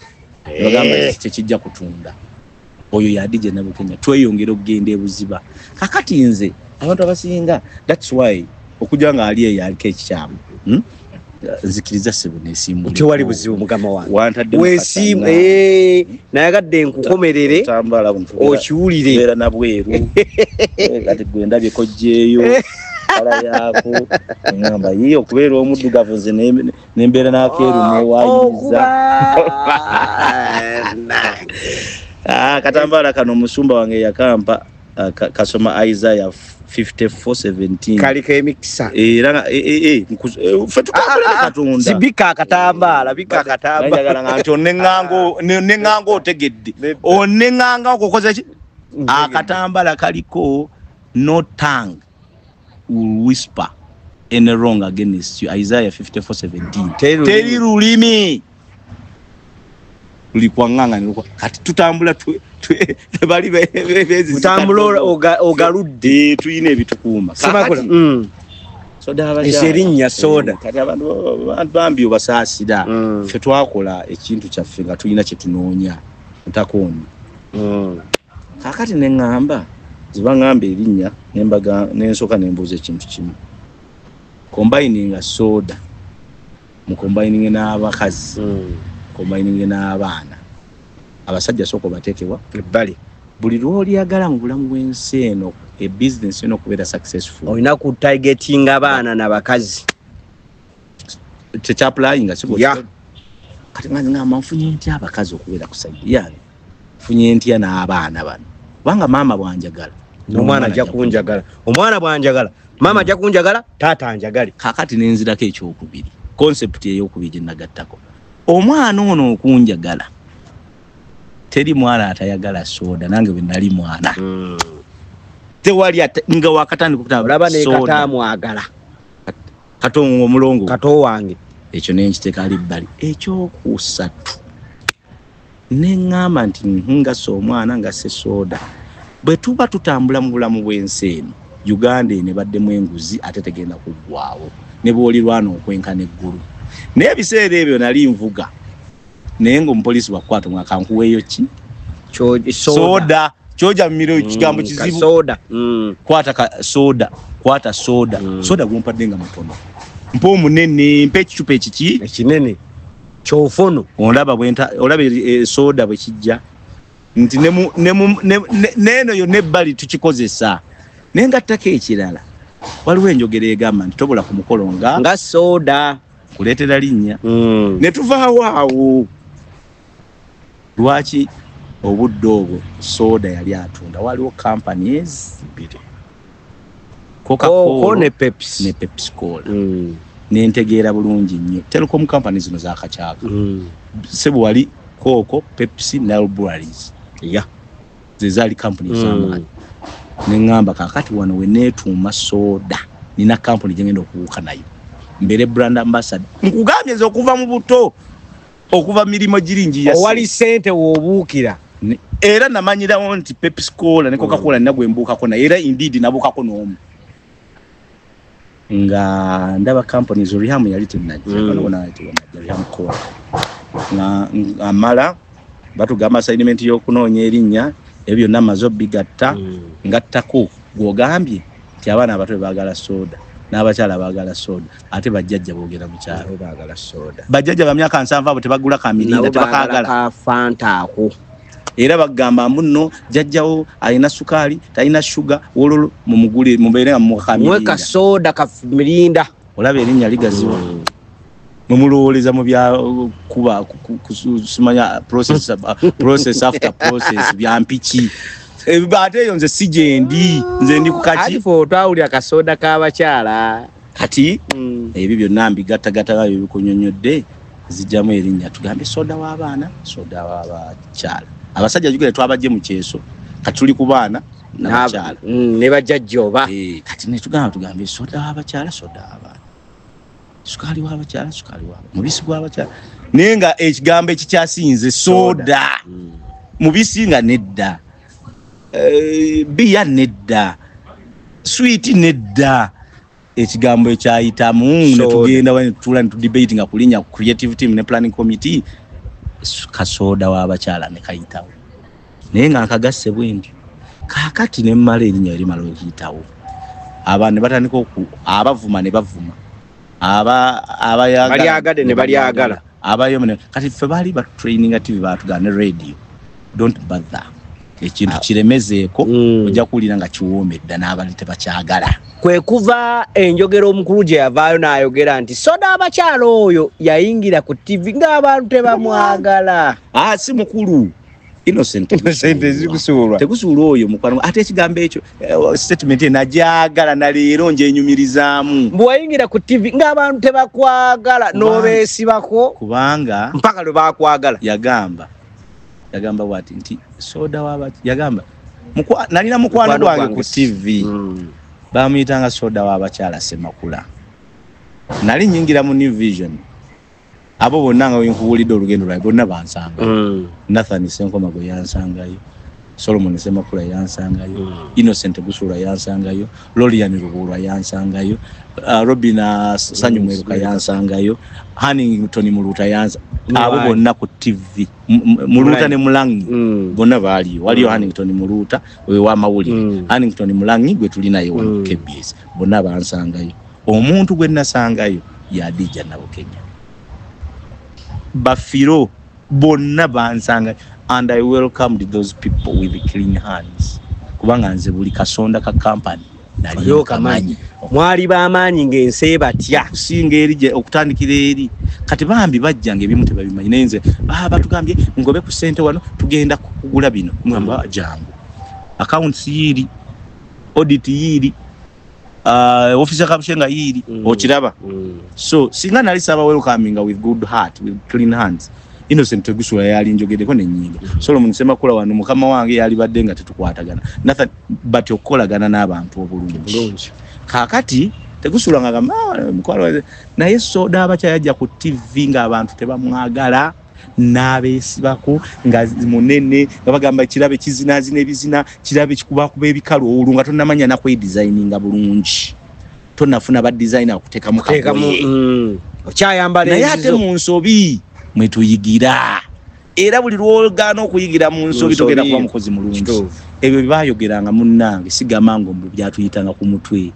bagamba kyekijja kutunda oyo yadije nabo Kenya tweyongera okugenda ebuziba kakati nze abantu abasinga that's why okujanga ali yaliko ekikyamu nzikiriza sebune simu nti wali buzibu mugama wange wesimu nayagadde nkukomerere tambala okiwulire era nabweru kati gwenda byekojeeyo ala yako ngamba yiyo okubeera omuddugavu ze nembeera n'akeeru newayiza katambala kano musumba wange yakampa kasoma Isaiah 54:17 kalika emikisa era katonda sibika katambala bika katamba njagala nganti onengango otegedde onenganga okokoza ki akatambala kaliko no tongue will whisper any wrong against you. Isaiah 54:17 teri lulimi lulikwanganga nilikuwa kati tutambula bali bezi tutambula ogaludde tuyina ebitukuuma Semakula soda abaja eserinnya soda kati abantu bambi obasaasira ffe twakola ekintu kyaffe nga tulina kye tunoonya ntakooni kakati neŋŋamba zibangamba erinnya nensooka nembuuza ekintu kimu combining soda mu combining n'abakazi combining n'abaana abasajja soko batekewa bali buli lwoli yagala mu bulamu bw'ensi eno e business eno kubeera successful olina ku targeting abaana n'abakazi tekyaplayinga sibo kati ngamba nfunye ntya abakazi okubeera ku side yange nfunye ntya n'abaana bano kubanga maama bwanjagala omwana ajja kunjagala omwana bwanjagala maama ajja kunjagala taata anjagale kakati nenzirako ekyokubiri concept ey'okubiri gye nagattako omwana ono okunjagala teri mwana atayagala soda nange bwe nali mwana tewali nga wakatandika kutaba olaba ne katamwagala katongo omulongo kato wange ekyo nenkiteeka ali bbali ekyokusatu neŋŋamba nti nga so omwana nga se soda bwe tuba tutambula mu bulamu bw'ensi eno Uganda ne baddemu enguzi ate tegenda kuggwaawo ne bwolirwana okwenkana eggulu n'ebiseera ebyo nali nvuga naye ng'omupoliisi wakwata mwakankuweeyo ki soda kyoja mumiro kigambo kizibu soda kwata soda soda gumpadde nga mutono mpa omunene mpa ekicupa ekiki ekinene kyofono olaba soda bwe kijja nti neno yo nebbali tukikozesa naye ngattako ekirala waliwo enjogera egamba nti tobola ku mukolo nga soda kuleetera linnya ne tuvaawo awo lwaki obudde obwo soda yali atunda waliwo companies bbiri Coca-Cola ne Pepsi Cola nentegeera bulungi nnyo telecom companies zino zakakyaka sebo wali Coco Pepsi Nile Breweries zezaali companies z'amaanyi neŋŋamba kakati wano we neetuuma soda nina company gye ngenda okubuuka nayo mbere brand ambassador nkugambye nze okuva mu buto okuva mirimo giringi wali sente w'obuukira era namanyirawo nti Pepsi Cola ne Coca-Cola nina gwe mbuukako naye era indeed nabuukako n'omu nga ndaba companies Rihamu yali tenajja Rihamu Cola nga amala batugamba assignment y'okunoonya erinnya ebyo namazo bigatta ngattako gwogambye nti abaana abato baagala soda n'abakyala baagala soda ate bajjajja boogera mu kyalo baagala soda bajjajja ba myaka 7 abo tebagula kamirinda tebakaagala ka fanta ako era bagamba muno jjajjawo alina sukaali talina sugar wololo mumugule mubeere mu kamirinda mweka soda ka mirinda olaba erinnya ligaziwa mumulowoleza mu bya kuba kusumanya process after process bya mpiki ate eyo nze sijendi nze ndi kukati alifo twawulya kasoda k'abakyala kati ebyo byonna mbigattagatta byo bikunyonyodde zijjamu erinnya tugambe soda w'abaana soda w'abakyala abasajja jugire twabajje mu kyeso kati tuli ku baana n'abakyala ne bajjajja oba kati ne tugambe soda w'abakyala soda w'abaana sukali w'abakyala sukali w'abaana mubisi gw'abakyala naye nga ekigambo ekikyasinze soda mubisi nga nedda biya nedda sweet nedda ekigambo ekyayitamu ne tugenda wano tutula ne tudebate nga kulinya creative team ne planning committee kasoda w'abakyala ne kayitawo naye nga nkagasse bwentyo kakati ne mmala erinnya erimala okiyitawo abaana ne batandika abavuma ne bavuma abayagala ne balyagala abayomene kati ffe baali batraininga TV batugana ne radio don't bother ekintu kiremezeeko ojja kuwulira nga kiwoomedda n'abantu tebakyagala kwe kuva enjogera omukulu gye yavaayo n'ayogera nti soda abakyala oyo yayingira ku TV ng'abantu tebamwagala si mukulu innocent ezikusuulwa tegusuulwa oyo mukwano ate ekigambo ekyo statement najagala na leero njenyumirizaamu bwe wayingira ku TV ng'abantu tebakwagala n'obeesibako kubanga mpaka lwe bakwagala yagamba bwati nti soda yagamba nalina mukwano gwange ku TV bamuyitanga soda w'abakyala Semakula nali nyingira mu New Vision abo bonna nga wenkuwulidde olugendo lwabe bonna bansanga Nathan Senkomago yansangayo Solomon Semakula yansangayo Innocent Busula yansangayo Lorian Rugulwa yansangayo Robin Sanyu Mweruka yansangayo Hannington Muluta abo bonna ku TV Muluta ne Mulangi bonna baaliyo waliyo Hannington Muluta we wa mawulire Hannington Mulangi gwe tulina ye wano KBS bonna bansangayo omuntu gwe nasangayo ya Dija Nabo Kenya bafiro bonna bansanga and I welcomed those people with clean hands kubanga nze buli kasonda ka company nali kamanyi mwali bamanyi ng'ense batya kusinga eri okutandikira eri kati bambi bajjanga ebimu tebabimanyi nenze batugambye ngobe ku sente wano tugenda kugula bino mwamba jangu accounts yiri audit yiri officer kapshenga yiri okiraba so singa nali saba welcoming with good heart with clean hands Innocent Tegusula yali njogedeko nenyinga Solomon nsema kola wano mukama wange yali badde nga tetukwatagana nothing but okolagana n'abantu obulungi kakati Tegusula ngagamba mukwalo naye soda abacha yajja ku TV nga abantu tebamwagala n'abesibako nga munene bagamba kirabe kizinazina ebizina kirabe kikuba kuba ebikalu olunga tonnamanya na kwe designinga bulungi tonnafuna ba designer okuteka mu okyayambala naye ate mu nsobi mwetuyigira era buli lwogana okuyigira mu nsobi togenda kuba mukozi mulungi ebyo bibayogeranga munnange sigamango mbu byatuyitanga ku mutwe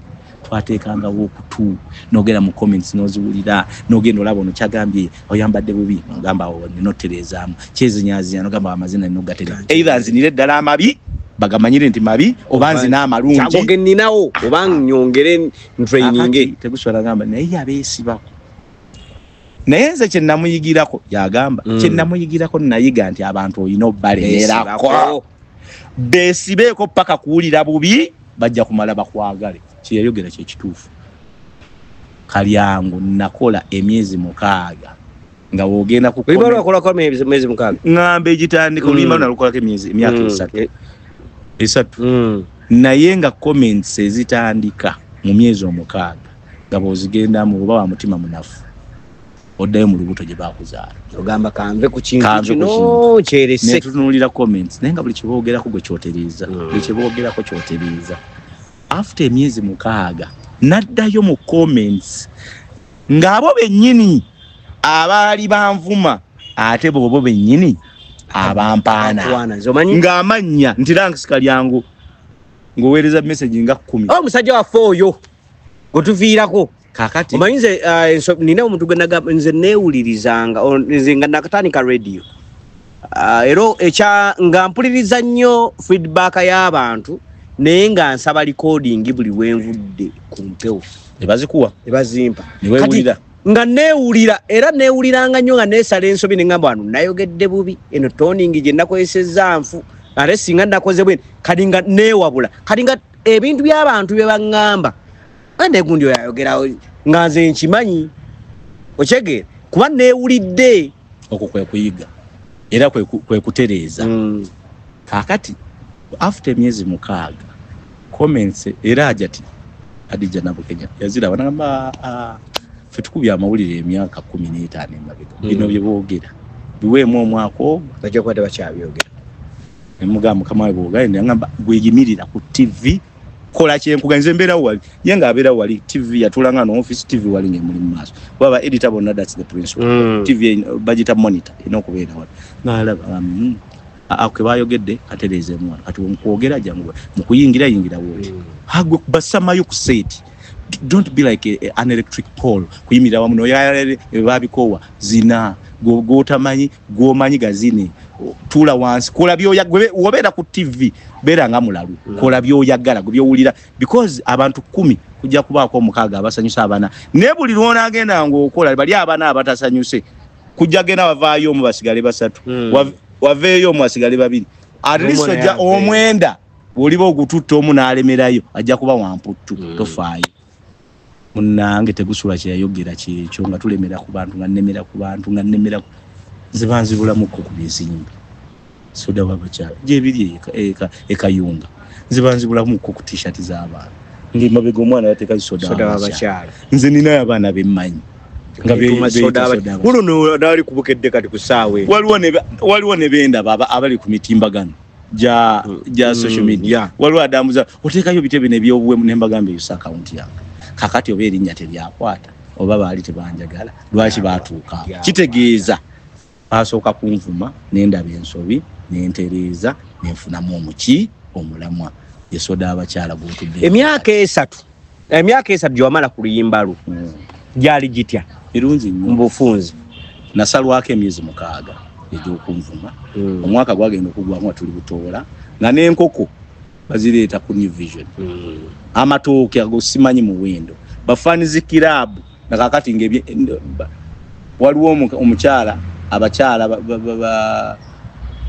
twateekanga wokutu nogera mu comments noziwulira nogenda olaba ono kyagambye oyambadde bubi ngamba ninoterezaamu kyezinyazinya nogamba amazina ninogatereza either nzinire ddala amabi bagamanyire nti mabi oba nzina amalungi kyagoge nninawo oba nyongere training Tegusula gamba naye abeesibako naye nze kye namuyigirako yagamba kye namuyigirako nayiga nti abantu olina obbaleerako beesibeeko paka kuwulira bubi bajja kumala bakwagale kyeyayogera kyekituufu kalyango nakola emyezi 6 nga woogenda kukolako emyezi 6 ngamba egitandika oluyimba nalukolako emyaka 3 naye nga comments ezitandika mu myezi 6 nga bw'ozigendamu oba wa mutima munafu oddayo mu lubuto gye bakuzaala ogamba kanve ku kintu kino kyerese netutunulira comments naye nga buli kiboogerako gwe kyotereza buli kiboogerako kyotereza after emyezi 6 naddayo mu comments ng'abo bennyini abaali banvuma ate bo bennyini abampaana ng'amanya nti Ranks Kalyango ng'oweereza message nga 10 omusajja waffe oyo gwetuviirako kakati omanyize nina omuntu gwe nze neewulirizanga nze nga nakatandika radio era nga mpuliriza nnyo feedback y'abantu naye nga nsaba recording buli wenvudde ku mpewo nebazimpa kati nga neewulira era neewuliranga nnyo nga neesala ensobi nengamba wano nayogedde bubi eno toning gye nakozesezza nfu ate singa nakoze bwene kati nga neewabula kati nga ebintu by'abantu bye baŋŋamba ande gundi oyayogerawo nga nze nkimanyi okyegera kuba neewulidde okwo kwe kuyiga era kwe kutereeza kakati after emyezi 6 comments era ajati Adija Nabukenya yazira banagamba ffe tukubya amawulire emyaka 15 emabega bino bye boogera biweemu omwaka ogwo bajja kwate bakyabyogera emugamba kama boogenda ngamba gweyimirira ku TV kola kyenkuganze mbeera wali yenga abeera wali TV yatulanga no office TV wali nge muri maaso baba editor bonna that's the principle TV budget monitor inokubeera wali ngalaba akwebayogedde atereze mwana ati omukwogera jangu mukuyingira woti hagwe basamayo ku set don't be like an electric pole kuyimira wamu no yale babikowa zina gotamanyi gomanyi gazini tula wansi kola byo yagwe wobera ku TV bera nga mulalu kola byo yagala byo wulira because abantu 10 kujja kubaako mukaga abasanyusa abana ne buli lwona agenda ngo okola bali abana abatasanyuse kujja gena bavaayo mu basigale basatu waveeyo mu basigale babiri at least ja omwenda olibo ogututta omu n'alemerayo ajja kuba wamputtu tofaayo munange Tegusula kyeyayogera kyekyo nga tulemera ku bantu nga nnemera ku bantu nga nnemera zibanzibulamu ku by'ensimbi soda wabakyala gyebiri ekayunga zibanzibulamu ku t-shirt z'abantu ndi mabega omwana yateeka soda wabakyala nze nina abaana bemmanyi nga uno dali kubukedde kati kusaawe waliwo ne benda baba abali ku mitimbagano ja social media waliwo adamuza oteekayo bitebe nebyobuwemu nembagambe yusa account yange kakati oba erinnya teryakwata oba baali tebanjagala lwaki baatuuka kitegeeza basooka kunvuma nendaba ensobi nentereeza nenfunamu omuki omulamwa yesoda abakyala gwotudde emyaka 3 gyewamala ku luyimbalu gyali gitya irunzi mbufunzi nasalwako emyezi 6 egy'okunvuma omwaka gwagenda okugwamu tuli butoola nga n'enkoko bazireeta ku New Vision amatooke ago simanyi muwendo bafanizi kirabu nakakati ngebye waliwo omukyala abakyala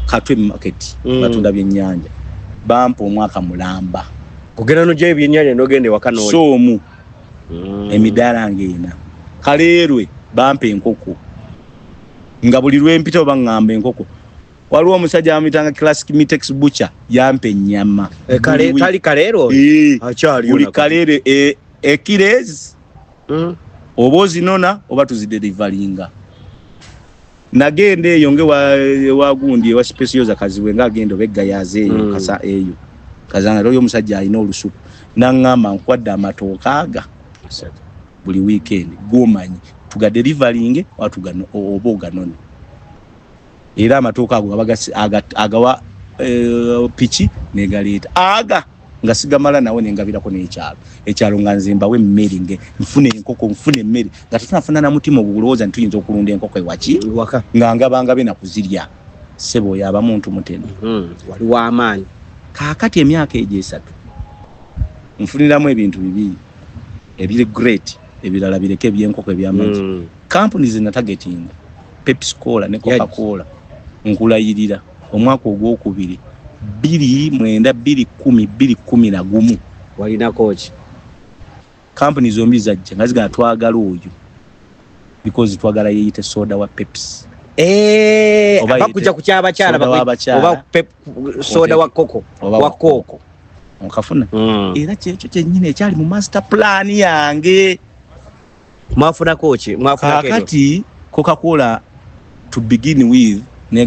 Katwe market batunda byennyanja bampa omwaka mulamba kugenda noje byennyanja nogende wakano somu emidaala ngena kaleerwe bampa enkoko nga buli lwempita oba ngamba enkoko waliwo omusajja amitanga classic mitex butcher yampa ennyama kale tali kaleero akyali buli kaleere ekirezi obozi nona oba tuzidelivalinga nagende eyo nge wagundi wa specials akaziwe ngagendo begga yaze eyo kasa eyo kazanga royo musajja alina olusuku nangamba nkwadde amatooka aga buli weekend gomanyi tuga delivaling watugano oboga none era amatooka ago agawa pichi negaleta aga ngasigamala nawe nengabirako n'ekyalo nga nzimba we mmeringe nfune enkoko nfune emmere nga tufunafuna na mutima obulowooza ntuyinza okulunda enkoko ewaki nga ngabangabe nakuzirya sebo yaba muntu mutene waliwo amaanyi kaakati emyaka egyo 3 nfuniramu ebintu bibiri ebiri great ebirala bireke ebyenkoko ebyamazi companies na targeting Pepsi Cola ne Coca-Cola nkulayirira omwaka ogwokubiri 2010 walina coach companies zombi zajja ngazigana twagala oyo because twagala yeyite soda wa Pepsi abakuja kukyaba kyala oba soda wa Coco wa Coco okafuna era kyekyo kyennyine ekyali mu master plan yange mwafuna coach mwafuna kati Coca-Cola to begin with ne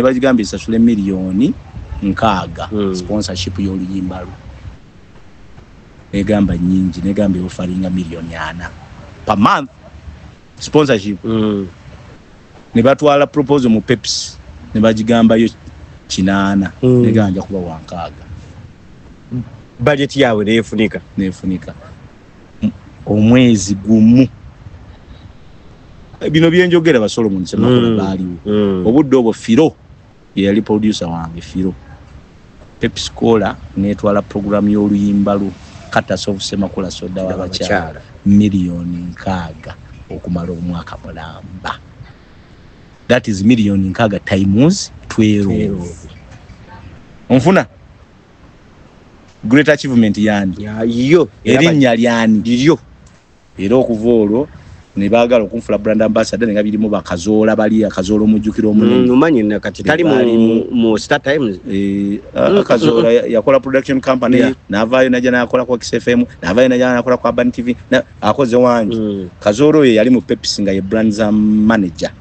bagigambe sasule miliyoni 6 sponsorship y'oluyimba lwo negamba nyingi negambe ofaringa miliyoni 4 per month sponsorship ne batwala proposal mu Pepsi ne bagigamba yo 8 neganja kuba wankaga budget yawe nefunika omwezi gumu bino byenjogera ba Solomon Semakola baliwo obudde obwo Firo yali producer wange Firo Pepsi Cola netwala program y'oluyimba lwo Kata of Semakola soda w'abakyala miliyoni 6 okumala omwaka mulamba. That is miliyoni 6 times 12. Onfuna great achievement yani yo erinnya lyani lyo era okuvoolo ne baagala okunfula brand ambassador nga birimu bakazoola bali akazoola omujjukiro omunene umanyi nakati tali mu Star Times akazoola yakola production company navayo najja nakola kwa Kiss FM navayo najja nakola kwa Urban TV na akoze wangi kazoolo ye yali mu Pepsi nga ye brand manager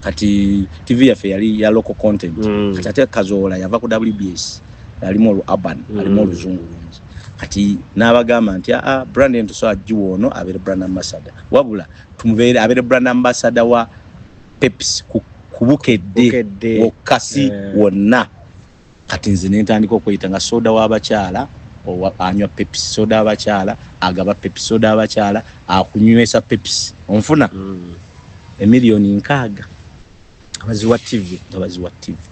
kati TV yafe yali ya local content kati ate kazoola yava ku WBS yali mu Urban ali mu Luzungu kati nabagamba nti brand ento so ajiwono abere brand ambassador wabula tumubere abere brand ambassador wa Pepsi kubukedde okasi wonna kati nze nentandika okuyitanga soda w'abakyala anywa Pepsi soda w'abakyala agaba Pepsi soda w'abakyala akunywesa Pepsi onfuna emiliyoni 6 abaziwa TV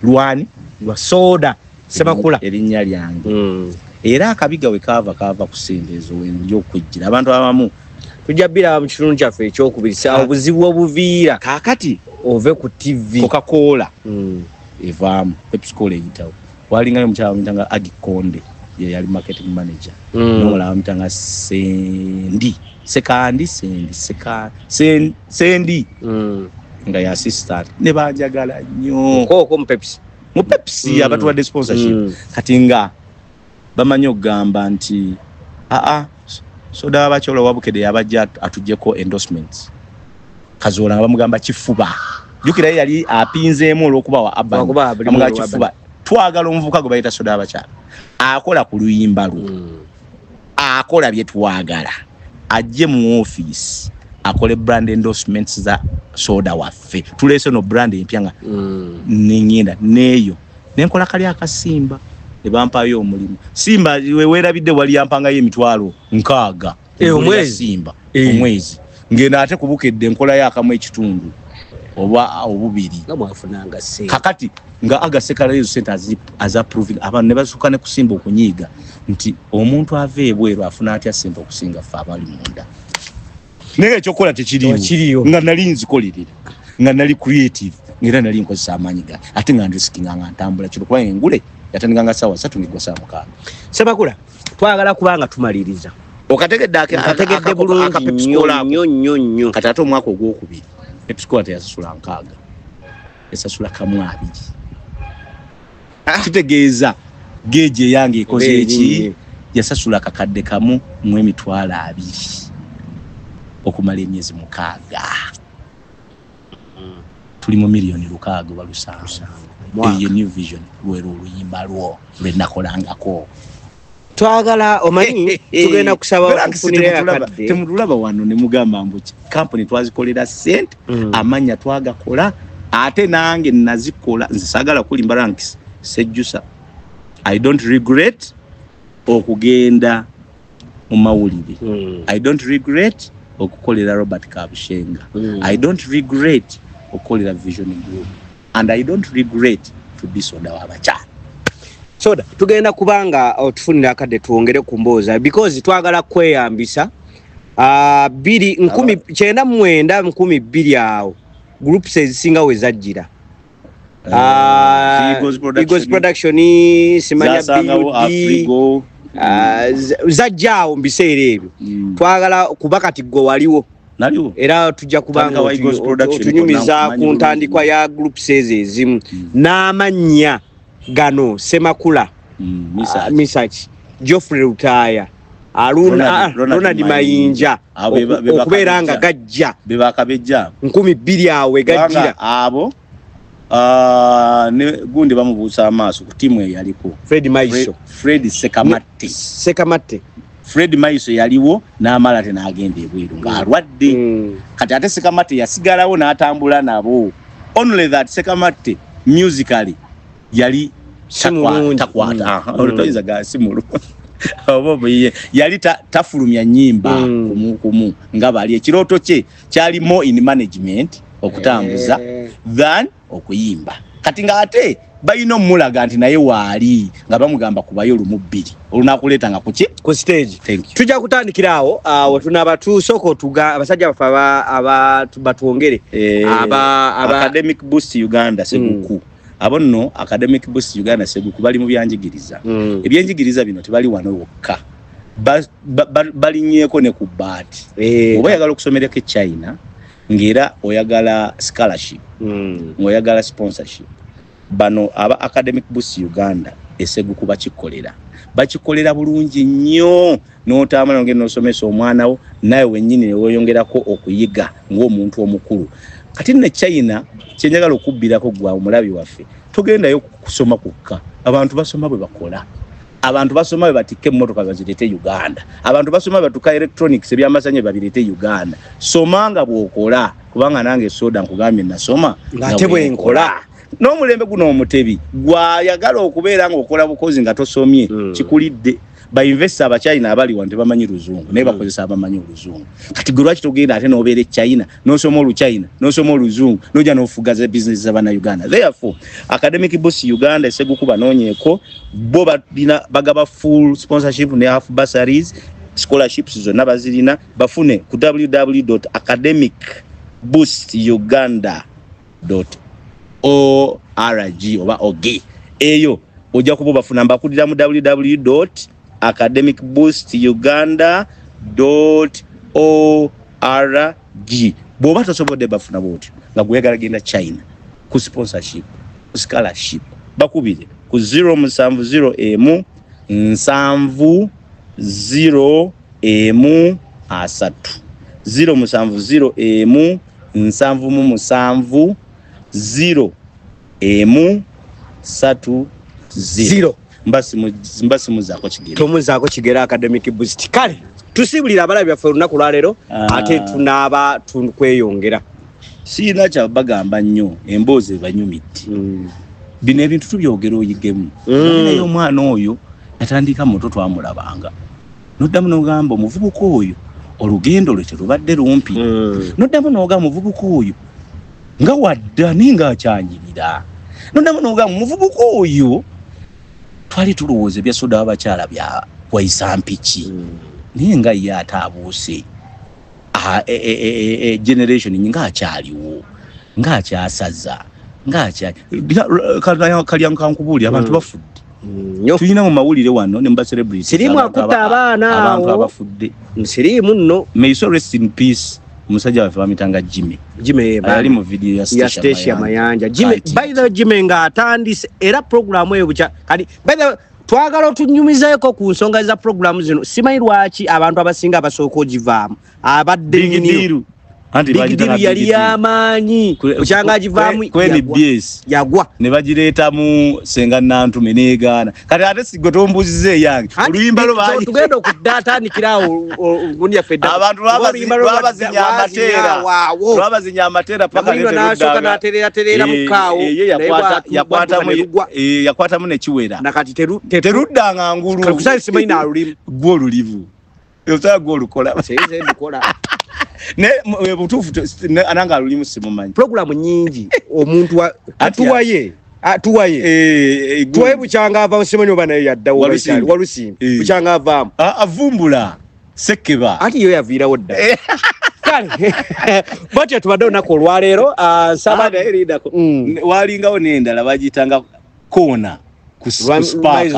lwani lwa soda Semakula erinnya lyange era akabiga we kava kusendezo wenjo kujira abantu abamu tujabira mu kitundu kyaffe ekyokubirisa obuzibu obuviira kakati ove ku TV Coca-Cola evamu Pepsi Cola yitawo walinga mchawa mtanga Agikonde ye yali marketing manager nola mtanga Sendi nga ya assistant ne banjagala nnyo koko mu Pepsi abatu wa sponsorship kati nga bamanyo gamba nti soda abakyolo wabukede yabajja atujjeko endorsements kazola bamugamba kifuba jukira yali apinzeemu olwokuba wa Urban kifuba twagala omuvuka gwe bayita soda abakyala akola ku luyimba lwo akola bye twagala ajje mu office akole brand endorsements za soda waffe tulese no brand empya nga ningenda neyo nenkola kali akasimba nebampayo omulimu simba werabidde wali yampanga ye emitwalo 6 omwezi simba omwezi ngena ate kubukedde enkola yakamu ekitundu oba obubiri ngamwafunanga se kakati nga agaseka lezo sente as approving abantu ne basuka ne kusimba okunyiga nti omuntu ave ebweru afuna atya sente okusinga fa abali munda naye ekyokola tekiriyo nga nali nzikolerera nga nali creative ngera nali nkozesa amaanyi gange ate nga ndisikinga nga ntambula kiro kuba engule yatandikanga ssaawa 3 ngigwa ssaawa 6 Sebakula twagala kubanga tumaliriza okategedde akategedde bulungi nnyo kati ate omwaka ogwokubiri episikola teyasasula 6 esasula kamu 2 kitegeeza geje yange ekoze eki yasasula kakadde kamu mu emitwalo 2 okumala emyezi 6 tuli mu miliyoni 6 balusanga eyo New Vision lwero oluyimba lwo lwenakolangako twagala omanyi tugenda kusaba okufunira akadde temulaba wano ne mugamba mbuki company twazikolera sente amanya twagakola ate nange nazikola nzisagala kulimba ranks sejjusa I don't regret okugenda mu mawulire I don't regret okukolera Robert Kabushenga I don't regret okukolera Vision Group and I don't regret to be soda wabacha soda tugenda kubanga otufunira akadde tuongere kumboza because twagala kweyambisa 2,900 awo groups ezisinga wezajjira Eagles Production simanya BUD zajjaawo mbiseera ebyo twagala kuba kati gwe waliwo naliwo era tujja kubanga otunyumiza ku ntandikwa ya groups ezimu n'amannya gano Semakula Misach Geoffrey Rutaya Ronald Mayinja okubeera nga gajja bebakabejja 2,000 awe gajjira abo ne gundi bamubuusa amaaso ku timu eyaliko Fred Sekamatte Fred Maiso yaliwo n'amala ate n'agenda ebweru ng'alwadde kati ate Sekamatte yasigalawo n'atambula nabo only that Sekamatte musically yali takwata olutaiza ga simulu obo yali tafulumya nyimba kumu nga bali ekiroto kye kyali more in management okutambuza than okuyimba kati nga ate bayino mulaga nti naye waali nga bamugamba kubayo lumubiri olunakuleta nga kuki ku stage tujja kutandikirawo wetuna batusoko tuga abasajja bafa batuongere Academic Boost Uganda Seguku abo nno Academic Boost Uganda Seguku bali mu byanjigiriza ebyanjigiriza bino tebali wano wokka balinyeeko ne ku baati oba oyagala okusomerako e China ngera oyagala scholarship oyagala sponsorship bano aba Academic Boost Uganda Seguku bakikolera bulungi nnyo n'otambula ngeno osomesa omwana wo naye wennyini woyongerako okuyiga ng'omuntu omukulu kati ne China kyenjagala okubbirako gwa omulabi waffe togendayo kusoma kukka abantu basoma bwe bakola abantu basoma bwe batika emmotoka bazirete Uganda abantu basoma batuka electronics ebyamasanye babirete Uganda somanga bw'okola kubanga nange soda nkugambye nasoma ngate bwe nkola n'omulembe guno omutebi gwayagala okubeera nga okola bukozi nga tosomye kikulidde ba investor aba China abali wante bamanyi luzungu naye bakozesa abamanyi oluzungu kati gwe lwaki togenda ate n'obeera China n'osoma oluchina n'osoma oluzungu n'ojja n'ofugaza business z'abana Uganda therefore Academic Boost Uganda Seguku banoonyeeko bo bagaba full sponsorship ne half bursaries scholarships zonna bazirina bafune ku www.academicboostuganda.org oba OG eyo ojja kuba bafuna mbakudira mu www.academicboostuganda.org boba tosobodde bafuna bwotyo nga gwegala genda China ku sponsorship ku scholarship bakubire ku 070 7 0 emu asatu 070 emu 7 0 emu 30 mbasi muzako kigera tomuzako kigera Academic Boost kale tusibulira abalabi baffe olunaku lwalero ate tunaba tunkweyongera sina kya bagamba nnyo emboozi banyumiti bino ebintu tubyogera oyigemu naye omwana oyo yatandika moto twamulabanga noddamu n'ogamba omuvubuka oyo olugendo lwe terubadde lumpi noddamu n'oga muvubuka oyo nga wadda ninga akyanyirira noddamu n'oga muvubuka oyo twali tulowooza ebya soda w'abakyala bya waisampiki naye nga ye ataabuuse generation nga akyaliwo nga akyasaza nga kalyankankubuuli abantu bafudde tulina mu mawulire wano ne mba celebrity sirimu akutta abaana abantu abafudde sirimu nno may so rest in peace musajja waffe bamitanga Jimmy ali mu video ya Station Mayanja Jimmy by the Jimmy nga atandise era program eyo bucha kali by the twagala tunyumizaeko ku nsonga za program zino simanyi lwaki abantu abasinga basooka ogivaamu abadde nniru Bigidiru yali yamanyi kuchanga agivamu kweni BS yagwa ne bagireeta mu senga nantume negaana kati ate sigwe tombuzize yange oluyimba lo bayi tugenda okudata nikirawo ngundi yafedda abantu babazinya amatera paka lero nashoka naterera mukawo yakwata mu ne kiwera nakati terudda ngangulu kakusali simanyi na lulimu golu livu yotaya golu kola seize ndikola ne butufu ananga lulimu simumanyi program nyingi omuntu atuwaye tuwaye buchanga ava simanyi obana yadda walusimbi buchanga ava avumbula sekeba ati yo yavirawo dda kale bati tubadde nako lwalero sabada eridako walingawo nendala bagitanga kona ku spark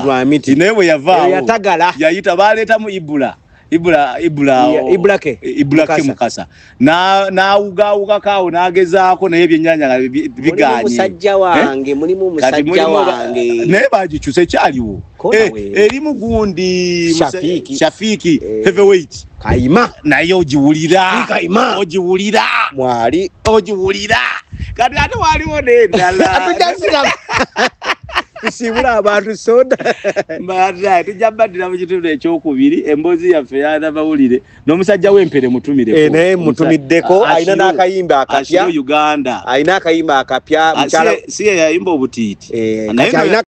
newe yavaawo yatagala yayita baleta mu Ibulake mukasa na uga kawo nagezaako naye byenyanya biganye musajja wange mulimu musajja wange ne bagichuse kyaliwo eri mugundi Shafiki heavyweight Kaima naye ojiwulira mwali ojiwulira kati ate waliwo nendala kusibula abantu soda mbadde tujabadira mu kitundu ekyokubiri embozi yaffe yana bawulire n'omusajja w'empere mutumire naye mutumiddeko ayina n'akayimba akapya Uganda ayina akayimba akapya mukyala si yayimba obutiiti naye